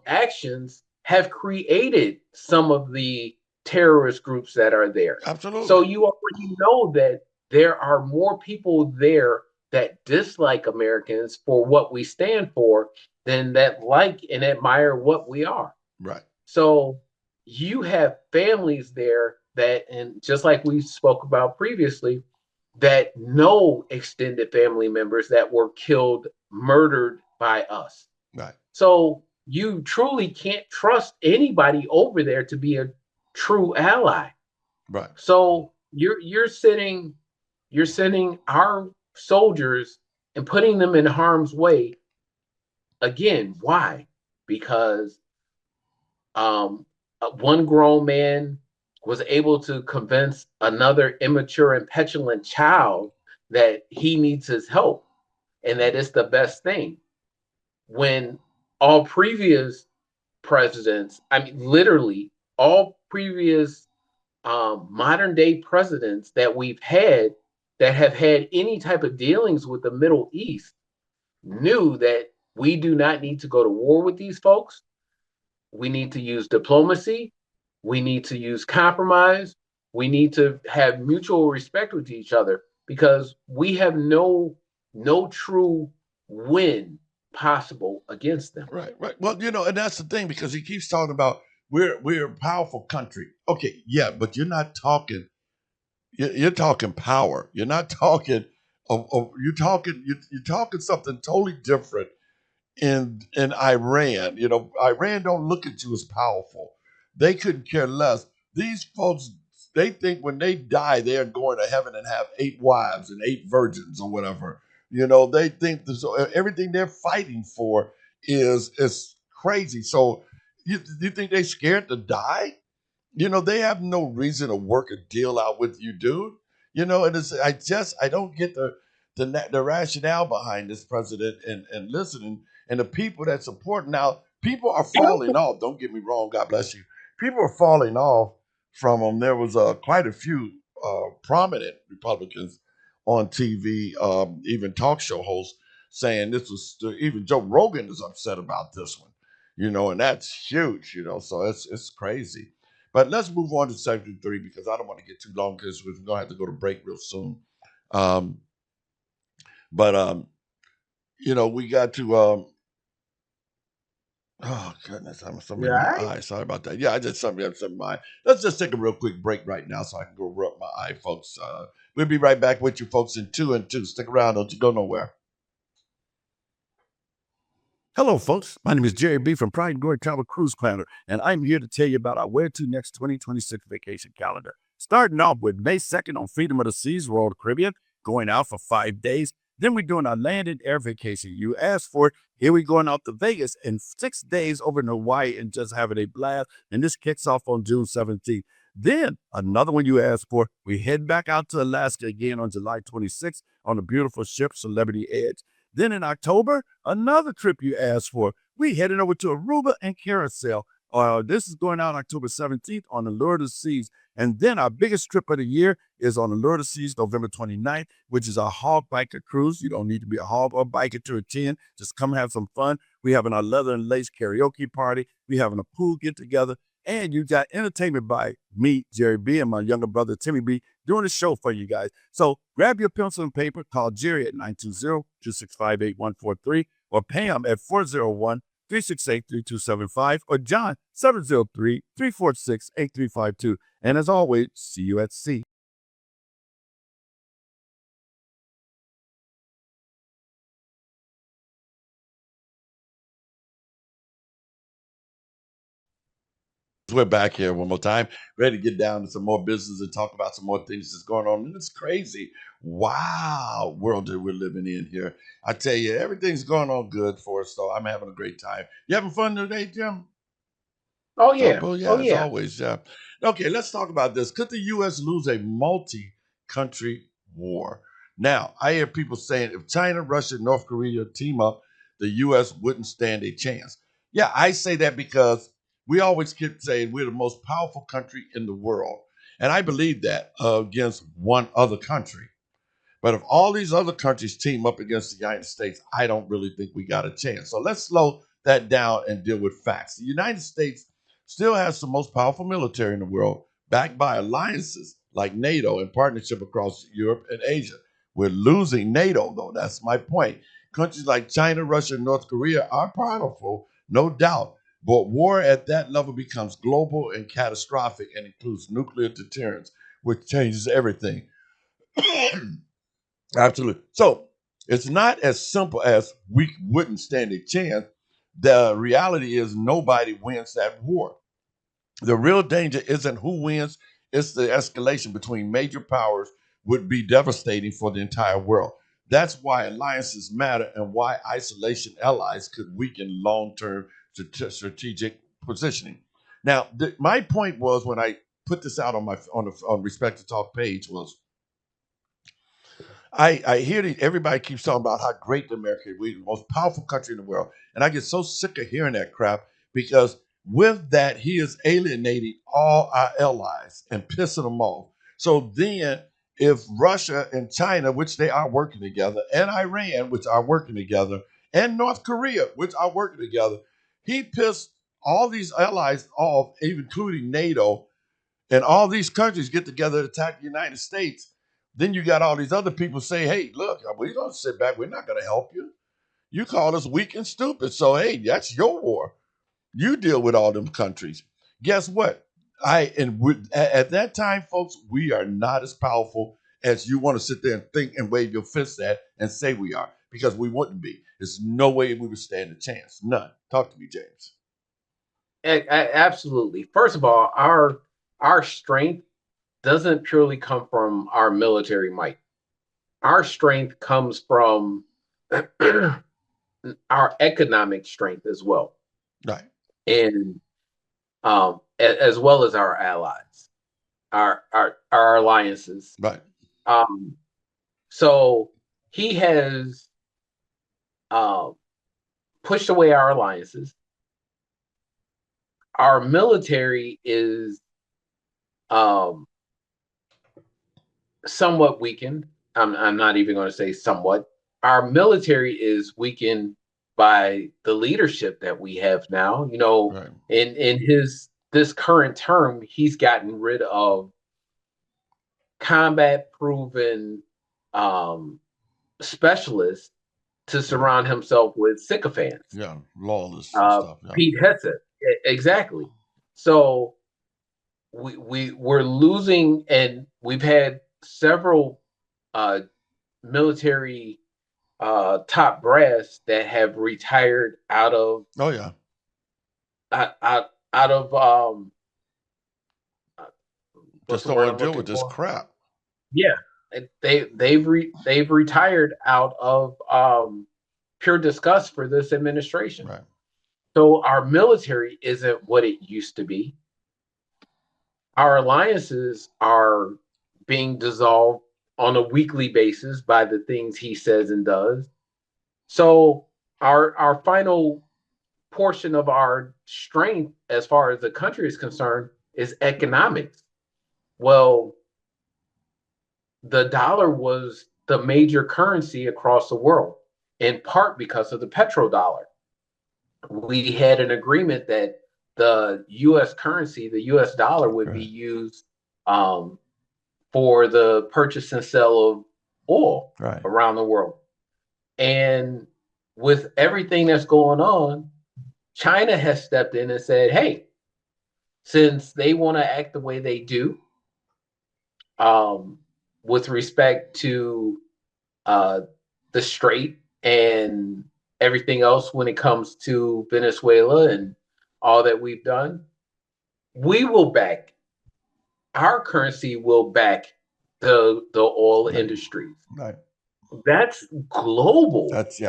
actions have created some of the terrorist groups that are there. Absolutely. So you already know that there are more people there that dislike Americans for what we stand for than that like and admire what we are. Right. So you have families there that, and just like we spoke about previously, that know extended family members that were killed, murdered by us. Right. So you truly can't trust anybody over there to be a true ally. Right. So you're sending our soldiers and putting them in harm's way. Again, why? Because one grown man was able to convince another immature and petulant child that he needs his help and that it's the best thing. When all previous presidents, I mean, literally all previous modern day presidents that we've had that have had any type of dealings with the Middle East knew that we do not need to go to war with these folks. We need to use diplomacy. We need to use compromise. We need to have mutual respect with each other because we have no true win possible against them. Right. Right. Well, and that's the thing because he keeps talking about we're a powerful country. Okay, yeah, but you're not talking. You're talking power. You're not talking. You're talking. You're talking something totally different in Iran. Iran don't look at you as powerful. They couldn't care less. These folks, they think when they die, they are going to heaven and have 8 wives and 8 virgins or whatever. They think so everything they're fighting for is crazy. So you think they scared to die? They have no reason to work a deal out with you, dude. And I don't get the rationale behind this president and listening and the people that support. Now, people are falling off. Don't get me wrong. God bless you. People are falling off from him. There was quite a few prominent Republicans on TV, even talk show hosts, saying this was even Joe Rogan is upset about this one. And that's huge. So it's crazy. But let's move on to segment 3 because I don't want to get too long because we're going to have to go to break real soon. But we got to. Oh goodness, I'm something in my eye. Sorry about that. Yeah, I just something in my eye. Let's just take a real quick break right now so I can go rub my eye, folks. We'll be right back with you, folks, in 2 and 2. Stick around, don't you go nowhere. Hello, folks. My name is Jerry B. from Pride and Glory Travel Cruise Planner, and I'm here to tell you about our Where to Next 2026 vacation calendar. Starting off with May 2nd on Freedom of the Seas, Royal Caribbean, going out for 5 days. Then we're doing our land and air vacation. You asked for it. Here we going out to Vegas in 6 days over in Hawaii and just having a blast. And this kicks off on June 17th. Then another one you asked for, we head back out to Alaska again on July 26th on a beautiful ship, Celebrity Edge. Then in October, another trip you asked for. We heading over to Aruba and Carousel. This is going out October 17th on Allure of the Seas. And then our biggest trip of the year is on Allure of the Seas, November 29th, which is our hog biker cruise. You don't need to be a hog or biker to attend. Just come have some fun. We having our leather and lace karaoke party. We having a pool get together. And you got entertainment by me, Jerry B, and my younger brother, Timmy B, doing the show for you guys. So grab your pencil and paper, call Jerry at 920-265-8143, or Pam at 401-368-3275, or John, 703-346-8352. And as always, see you at sea. We're back here one more time, ready to get down to some more business and talk about some more things that's going on. And it's crazy. Wow, world that we're living in here. I tell you, everything's going on good for us, so I'm having a great time. You having fun today, Jim? Oh yeah. Well, yeah, Oh as yeah. always, yeah. Okay, let's talk about this. Could the U.S. lose a multi-country war? Now, I hear people saying if China, Russia, and North Korea team up, the U.S. wouldn't stand a chance. Yeah, I say that because we always keep saying we're the most powerful country in the world. And I believe that against one other country. But if all these other countries team up against the United States, I don't really think we got a chance. So let's slow that down and deal with facts. The United States still has the most powerful military in the world, backed by alliances like NATO and partnership across Europe and Asia. We're losing NATO, though. That's my point. Countries like China, Russia, and North Korea are powerful, no doubt. But war at that level becomes global and catastrophic and includes nuclear deterrence, which changes everything. Absolutely. So it's not as simple as we wouldn't stand a chance. The reality is nobody wins that war. The real danger isn't who wins, it's the escalation between major powers would be devastating for the entire world. That's why alliances matter and why isolation allies could weaken long-term strategic positioning. Now, my point was when I put this out on my on Respect to Talk page was I hear everybody keeps talking about how great America is. We're the most powerful country in the world. And I get so sick of hearing that crap because with that, he is alienating all our allies and pissing them off. So then, if Russia and China, which they are working together, and Iran, which are working together, and North Korea, which are working together, he pissed all these allies off, including NATO, and all these countries get together to attack the United States. Then you got all these other people say, hey, look, we don't sit back. We're not going to help you. You call us weak and stupid. So, hey, that's your war. You deal with all them countries. Guess what? At that time, folks, we are not as powerful as you want to sit there and think and wave your fists at and say we are, because we wouldn't be. There's no way we would stand a chance. None. Talk to me, James. Absolutely. First of all, our strength doesn't purely come from our military might. Our strength comes from our economic strength as well, Right. and as well as our allies, our alliances. Right. So he has pushed away our alliances. Our military is somewhat weakened. I'm not even going to say somewhat. Our military is weakened by the leadership that we have now. You know, Right. in this current term, he's gotten rid of combat proven specialists to surround himself with sycophants. Yeah. Lawless and stuff. Yeah. Pete Hegseth, exactly. So we're losing, and we've had several military top brass that have retired out of Oh, yeah. out of Just don't want to deal with this crap. Yeah, they've retired out of pure disgust for this administration. Right. So our military isn't what it used to be. Our alliances are being dissolved on a weekly basis by the things he says and does. So our final portion of our strength as far as the country is concerned is economics. Well, the dollar was the major currency across the world, in part because of the petrodollar. We had an agreement that the U.S. currency, the U.S. dollar, would be used for the purchase and sale of oil around the world. And with everything that's going on, China has stepped in and said, hey, since they want to act the way they do, with respect to the Strait and everything else when it comes to Venezuela and all that we've done, we will back, our currency will back the oil industries. Right. That's global. That's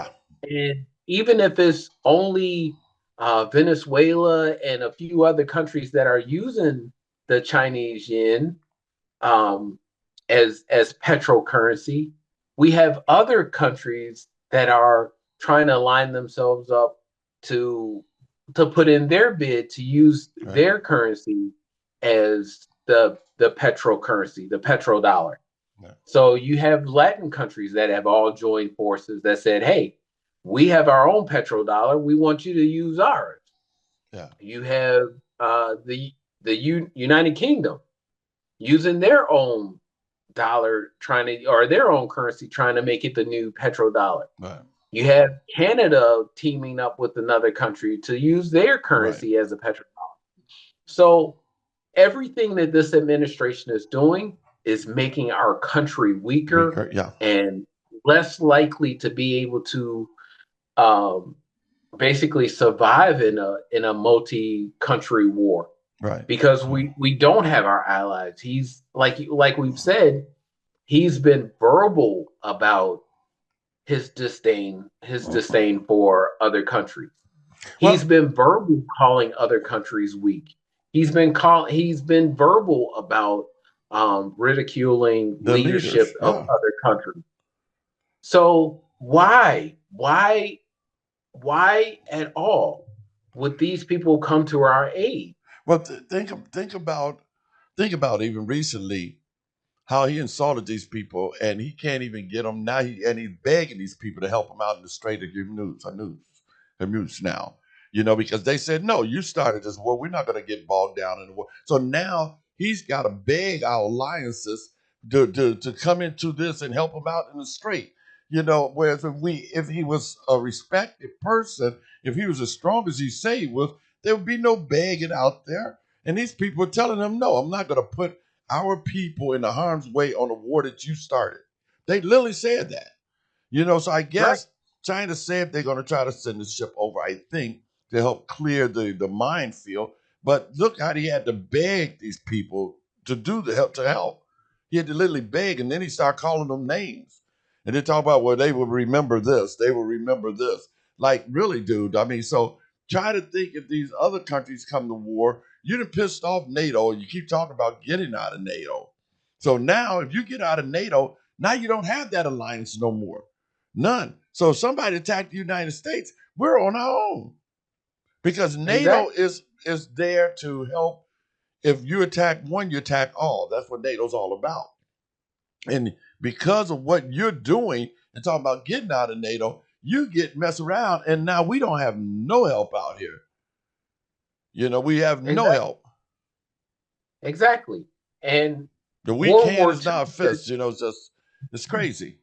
And even if it's only Venezuela and a few other countries that are using the Chinese yen as petrocurrency, we have other countries that are trying to line themselves up to put in their bid to use their currency as the petrocurrency, the petrodollar. So you have Latin countries that have all joined forces that said, hey, we have our own petrodollar. We want you to use ours. Yeah. You have the United Kingdom using their own dollar their own currency trying to make it the new petrodollar. Right. You have Canada teaming up with another country to use their currency as a petrodollar. So everything that this administration is doing is making our country weaker and less likely to be able to basically survive in a multi-country war. Right. Because we don't have our allies. He's like we've said, he's been verbal about his disdain for other countries. He's been verbal calling other countries weak. He's been verbal about ridiculing the leadership of other countries. So why at all would these people come to our aid? Well, think about even recently how he insulted these people, and he can't even get them now. He's begging these people to help him out in the Strait of Hormuz now. Because they said, no, you started this war. We're not going to get bogged down in the war. So now he's got to beg our alliances to come into this and help him out in the Strait. Whereas if he was a respected person, if he was as strong as he say he was, there would be no begging out there. And these people are telling him, no, I'm not going to put our people in the harm's way on a war that you started. They literally said that. So I guess China said they're going to try to send the ship over, I think, to help clear the minefield. But look how he had to beg these people to do the help. He had to literally beg, and then he started calling them names. And they talk about, well, they will remember this. They will remember this. Like, really, dude. I mean, so try to think if these other countries come to war, you done pissed off NATO. You keep talking about getting out of NATO. So now, if you get out of NATO, now you don't have that alliance no more. None. So if somebody attacked the United States, we're on our own. Because NATO is there to help. If you attack one, you attack all. That's what NATO's all about. And because of what you're doing and talking about getting out of NATO, you get messed around, and now we don't have no help out here. We have no help. Exactly. And the weak hand is not a fist. It's crazy.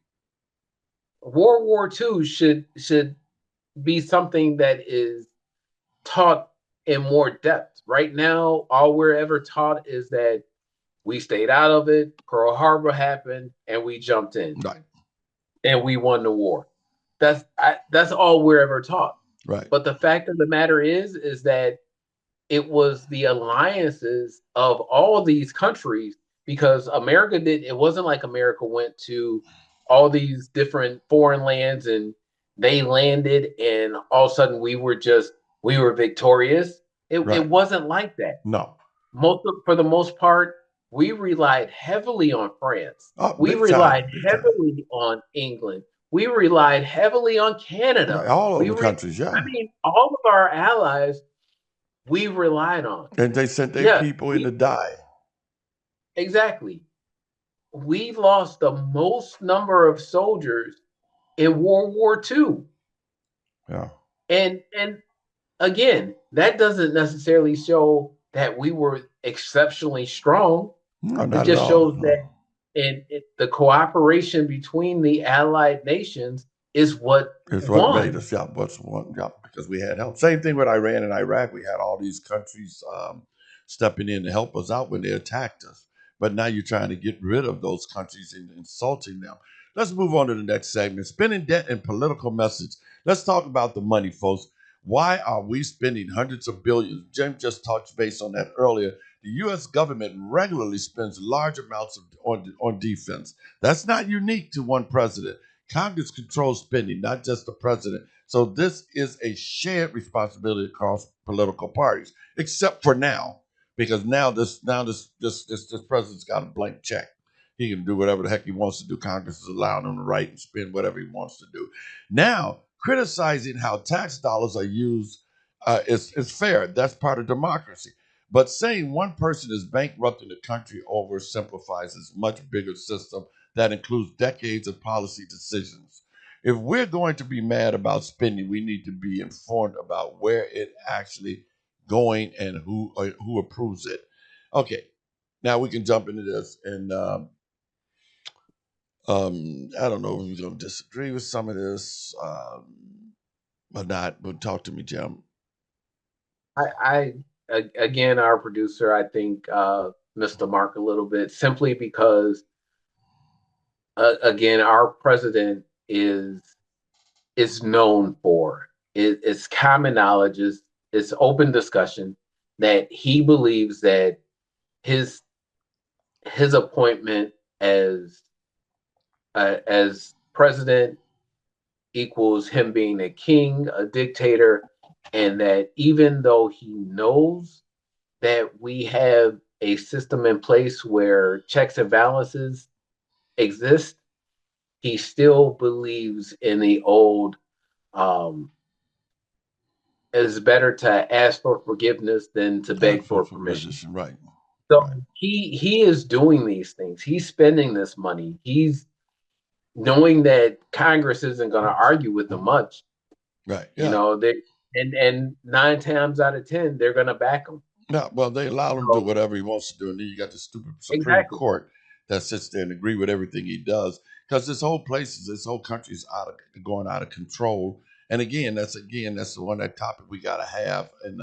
World War II should be something that is taught in more depth. Right now, all we're ever taught is that we stayed out of it, Pearl Harbor happened, and we jumped in. Right. And we won the war. That's all we're ever taught. Right. But the fact of the matter is that it was the alliances of all these countries because America did. It wasn't like America went to all these different foreign lands and they landed, and all of a sudden we were victorious. It Right. wasn't like that. No. For the most part, we relied heavily on France. Oh, We big time. relied Big time. heavily on England. We relied heavily on Canada. Right. All We over re, countries, I yeah. mean, all of our allies we relied on. And they sent their Yes, people in to die. exactly. We lost the most number of soldiers in World War II. Yeah. And again, that doesn't necessarily show that we were exceptionally strong. No, It not at just all. shows No. that the cooperation between the allied nations is what It's what made won. us, yeah, what's one, yeah, because we had help. Same thing with Iran and Iraq. We had all these countries stepping in to help us out when they attacked us. But now you're trying to get rid of those countries and insulting them. Let's move on to the next segment. Spending debt and political message. Let's talk about the money, folks. Why are we spending hundreds of billions? Jim just touched base on that earlier. The U.S. government regularly spends large amounts on defense. That's not unique to one president. Congress controls spending, not just the president. So this is a shared responsibility across political parties, except for now, because this president's got a blank check. He can do whatever the heck he wants to do. Congress is allowing him to write and spend whatever he wants to do. Now, criticizing how tax dollars are used is fair. That's part of democracy. But saying one person is bankrupting the country oversimplifies this much bigger system that includes decades of policy decisions. If we're going to be mad about spending, we need to be informed about where it actually going and who approves it. Okay, now we can jump into this, and I don't know if you're going to disagree with some of this or not. But talk to me, Jim. Again, our producer, I think, missed the mark a little bit simply because, again, our president is known for it's common knowledge, it's open discussion that he believes that his his appointment as president equals him being a king, a dictator, and that even though he knows that we have a system in place where checks and balances exist, he still believes in the old it's better to ask for forgiveness than to beg for permission. Right. So Right. he is doing these things. He's spending this money. He's knowing that Congress isn't going to argue with him much. Right. You Yeah. know, they and 9 times out of 10 they're going to back him. Yeah, well, they allow him to do So whatever he wants to do, and then you got the stupid Supreme exactly. Court that sits there and agree with everything he does, because this whole country's going out of control. And again, that's the one that topic we got to have, and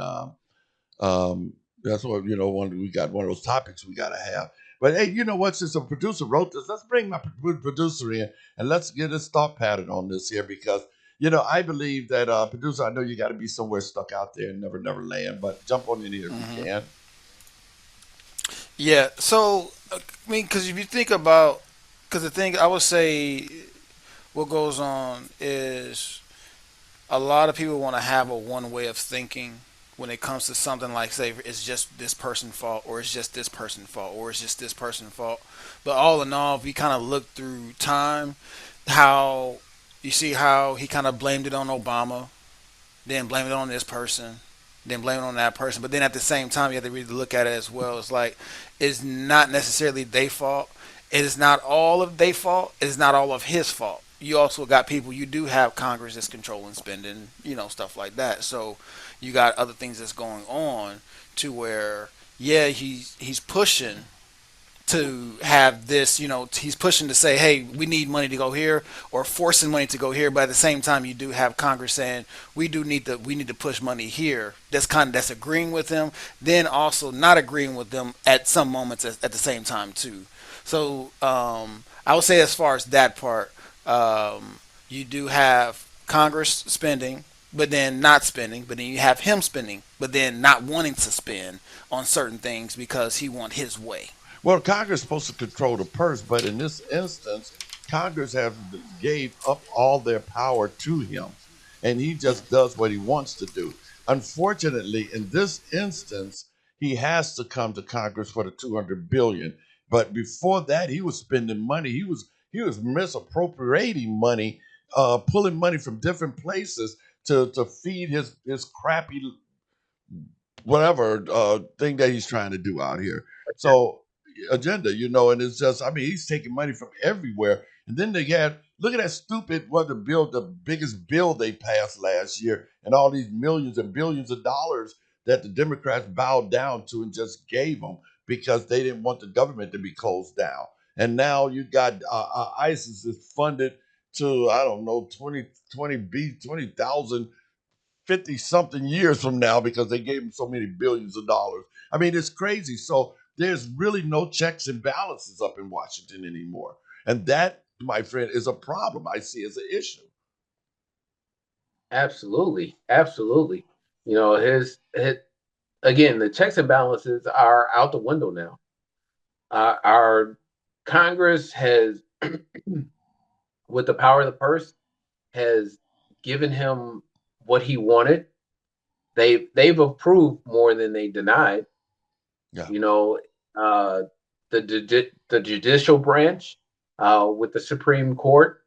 um, that's what we got one of those topics we got to have. But hey, you know what? Since a producer wrote this, let's bring my producer in and let's get his thought pattern on this here, because I believe that producer, I know you got to be somewhere stuck out there and never land, but jump on in here if you can. Yeah. So, I mean, because if you think about, because the thing I would say, what goes on is a lot of people want to have a one way of thinking when it comes to something like, say, it's just this person's fault, or it's just this person's fault, or it's just this person's fault. But all in all, if we kind of look through time, how you see how he kind of blamed it on Obama, then blame it on this person, then blame it on that person. But then at the same time, you have to really look at it as well. It's like it's not necessarily their fault. It is not all of their fault. It is not all of his fault. You also got people. You do have Congress that's controlling spending, stuff like that. So you got other things that's going on to where, yeah, he's pushing to have this, he's pushing to say, hey, we need money to go here, or forcing money to go here. But at the same time, you do have Congress saying we need to push money here. That's agreeing with them, then also not agreeing with them at some moments at the same time too. So I would say as far as that part, you do have Congress spending, but then not spending, but then you have him spending, but then not wanting to spend on certain things because he want his way. Well, Congress is supposed to control the purse, but in this instance, Congress has gave up all their power to him, and he just does what he wants to do. Unfortunately, in this instance, he has to come to Congress for the 200 billion. But before that, he was spending money. He was misappropriating money, pulling money from different places to feed his crappy whatever thing that he's trying to do out here. So agenda, and it's just, I mean, he's taking money from everywhere. And then they had, look at that stupid, the biggest bill they passed last year, and all these millions and billions of dollars that the Democrats bowed down to and just gave them because they didn't want the government to be closed down. And now you got ISIS is funded to, I don't know, 20,000 50 something years from now because they gave him so many billions of dollars. I mean, it's crazy. So there's really no checks and balances up in Washington anymore. And that, my friend, is a problem I see as an issue. Absolutely, absolutely. His again, the checks and balances are out the window now. Our Congress has, with the power of the purse, has given him what he wanted. They've approved more than they denied. Yeah. The judicial branch, with the Supreme Court,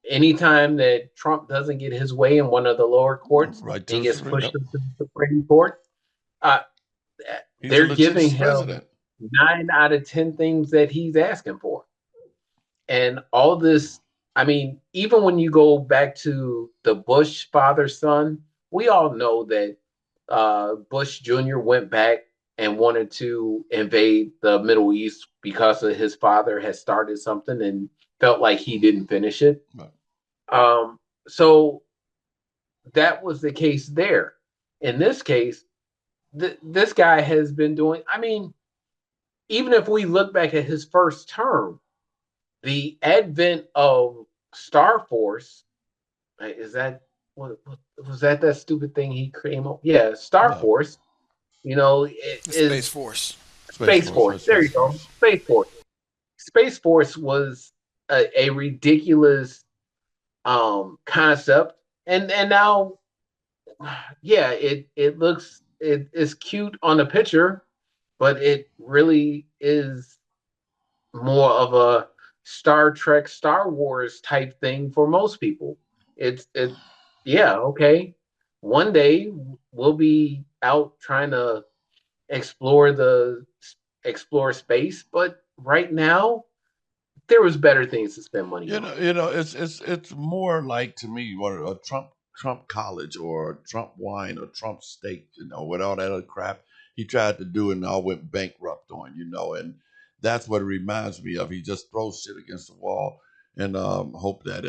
anytime that Trump doesn't get his way in one of the lower courts, Right to he the gets Supreme, pushed yep. to the Supreme Court. Uh, He's a they're legit giving him president. 9 out of 10 things that he's asking for. And all this, I mean, even when you go back to the Bush father son, we all know that Bush Jr. went back and wanted to invade the Middle East because of his father had started something and felt like he didn't finish it. Right. So that was the case there. In this case, this guy has been doing, I mean, even if we look back at his first term, the advent of Star Force, is that what was that stupid thing he came up? Yeah, Star No. Force. It The is Space Force. Space Force. There you go, Space Force. Space Force was a ridiculous concept, and now, yeah, it looks it is cute on the picture, but it really is more of a Star Trek, Star Wars type thing for most people. Yeah, okay. One day we'll be out trying to explore explore space, but right now there was better things to spend money on. It's more like, to me, what a Trump college or Trump wine or Trump steak, with all that other crap he tried to do and all went bankrupt on, and that's what it reminds me of. He just throws shit against the wall and hope that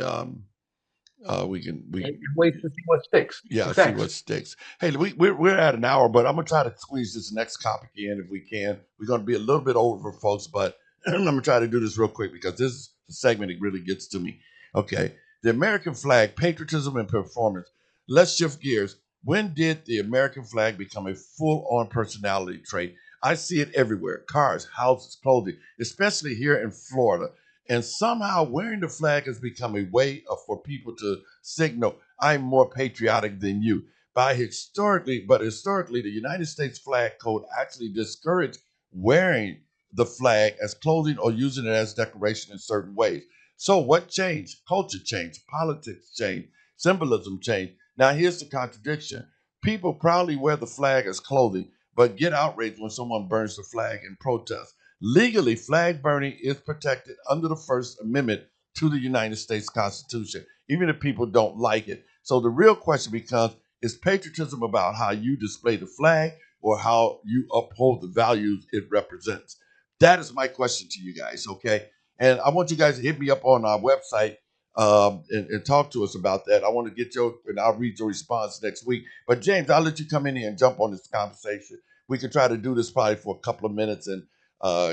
we And wait to see what sticks. yeah, see Exactly. what sticks. Hey, we're at an hour, but I'm gonna try to squeeze this next topic in if we can. We're gonna be a little bit over, folks, but I'm gonna try to do this real quick because this is the segment that really gets to me. Okay, the American flag, patriotism, and performance. Let's shift gears. When did the American flag become a full-on personality trait? I see it everywhere: cars, houses, clothing, especially here in Florida. And somehow wearing the flag has become a way for people to signal, I'm more patriotic than you. Historically, the United States flag code actually discouraged wearing the flag as clothing or using it as decoration in certain ways. So what changed? Culture changed, politics changed, symbolism changed. Now here's the contradiction. People proudly wear the flag as clothing, but get outraged when someone burns the flag in protest. Legally, flag burning is protected under the First Amendment to the United States Constitution, even if people don't like it. So the real question becomes, is patriotism about how you display the flag or how you uphold the values it represents? That is my question to you guys, okay? And I want you guys to hit me up on our website and talk to us about that. I want to get and I'll read your response next week. But James, I'll let you come in here and jump on this conversation. We can try to do this probably for a couple of minutes and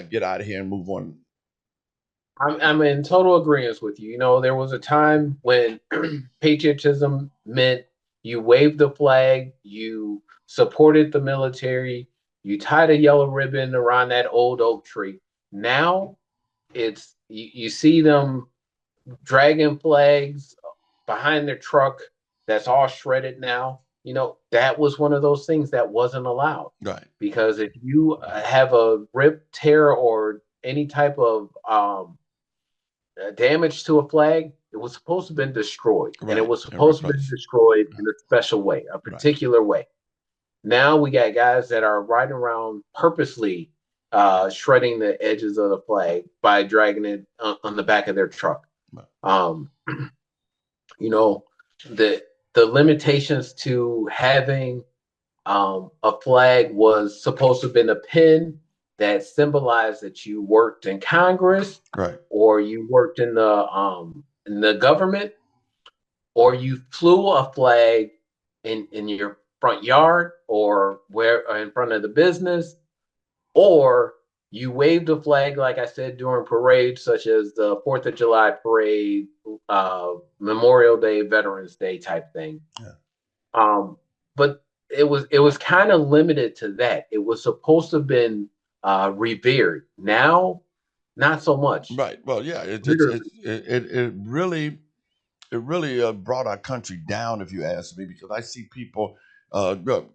get out of here and move on. I'm in total agreement with you. There was a time when patriotism meant you waved the flag, you supported the military, You tied a yellow ribbon around that old oak tree. Now it's you see them dragging flags behind their truck that's all shredded now. That was one of those things that wasn't allowed. Right. Because if you have a rip, tear, or any type of damage to a flag, it was supposed to have been destroyed. And it Right. was And supposed to have been replaced. destroyed in a special way, a particular way. Now we got guys that are riding around purposely shredding the edges of the flag by dragging it on the back of their truck. Um, the limitations to having a flag was supposed to have been a pin that symbolized that you worked in Congress, Right. or you worked in the government, or you flew a flag in your front yard or in front of the business, or you waved a flag, like I said, during parades such as the 4th of July parade, Memorial Day, Veterans Day type thing. Yeah. But it was kind of limited to that. It was supposed to have been revered. Now, not so much. Right. Well, yeah. It really brought our country down, if you ask me, because I see people.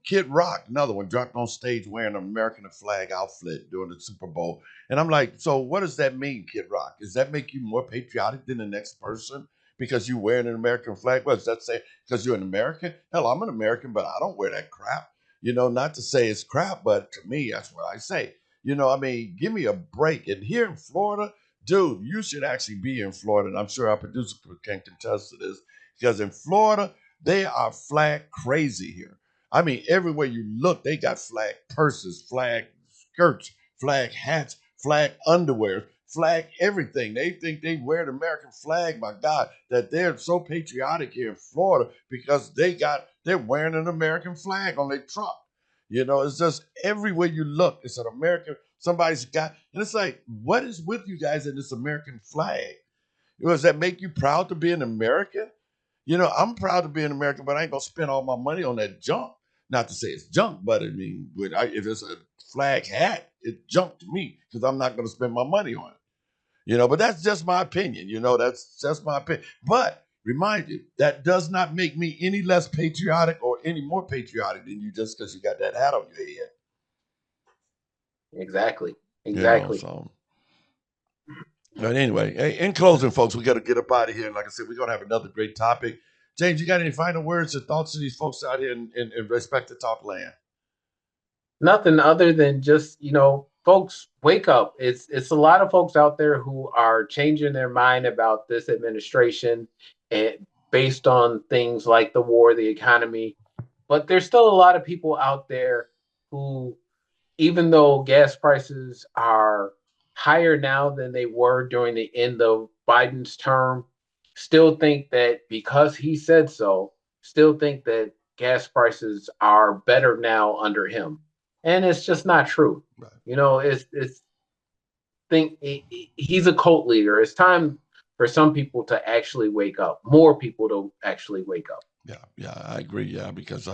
Kid Rock, another one, dropped on stage wearing an American flag outfit during the Super Bowl, and I'm like, so what does that mean, Kid Rock? Does that make you more patriotic than the next person because you wearing an American flag? What does that say? Because you're an American? Hell, I'm an American, but I don't wear that crap. Not to say it's crap, but to me, that's what I say. I mean, give me a break. And here in Florida, dude, you should actually be in Florida, and I'm sure our producer can contest to this, because in Florida, they are flag crazy here. I mean, everywhere you look, they got flag purses, flag skirts, flag hats, flag underwear, flag everything. They think they wear the American flag, my God, that they're so patriotic here in Florida because they're wearing an American flag on their truck. It's just everywhere you look, it's an American, somebody's got, and it's like, what is with you guys in this American flag? Does that make you proud to be an American? I'm proud to be an American, but I ain't gonna spend all my money on that junk. Not to say it's junk, but I mean, if it's a flag hat, it's junk to me because I'm not gonna spend my money on it. But that's just my opinion. That's just my opinion. But remind you, that does not make me any less patriotic or any more patriotic than you just because you got that hat on your head. Exactly. But anyway, hey, in closing, folks, we got to get up out of here. And like I said, we're going to have another great topic. James, you got any final words or thoughts to these folks out here in Respect to Talk land? Nothing other than just, folks, wake up. It's a lot of folks out there who are changing their mind about this administration and based on things like the war, the economy. But there's still a lot of people out there who, even though gas prices are higher now than they were during the end of Biden's term, still think that because he said so, still think that gas prices are better now under him. And it's just not true. Right. He's a cult leader. It's time for some people to actually wake up, more people to actually wake up. Yeah, I agree. Yeah, because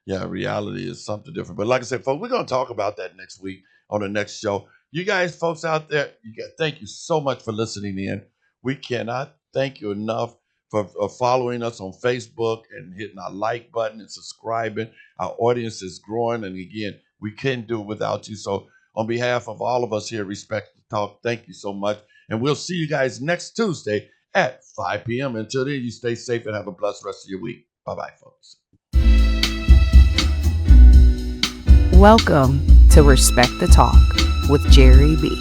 reality is something different. But like I said, folks, we're going to talk about that next week on the next show. You guys, folks out there, thank you so much for listening in. We cannot thank you enough for following us on Facebook and hitting our like button and subscribing. Our audience is growing. And again, we couldn't do it without you. So on behalf of all of us here at Respect to Talk, thank you so much. And we'll see you guys next Tuesday at 5 p.m. Until then, you stay safe and have a blessed rest of your week. Bye-bye, folks. Welcome to Respect the Talk with Jerry B.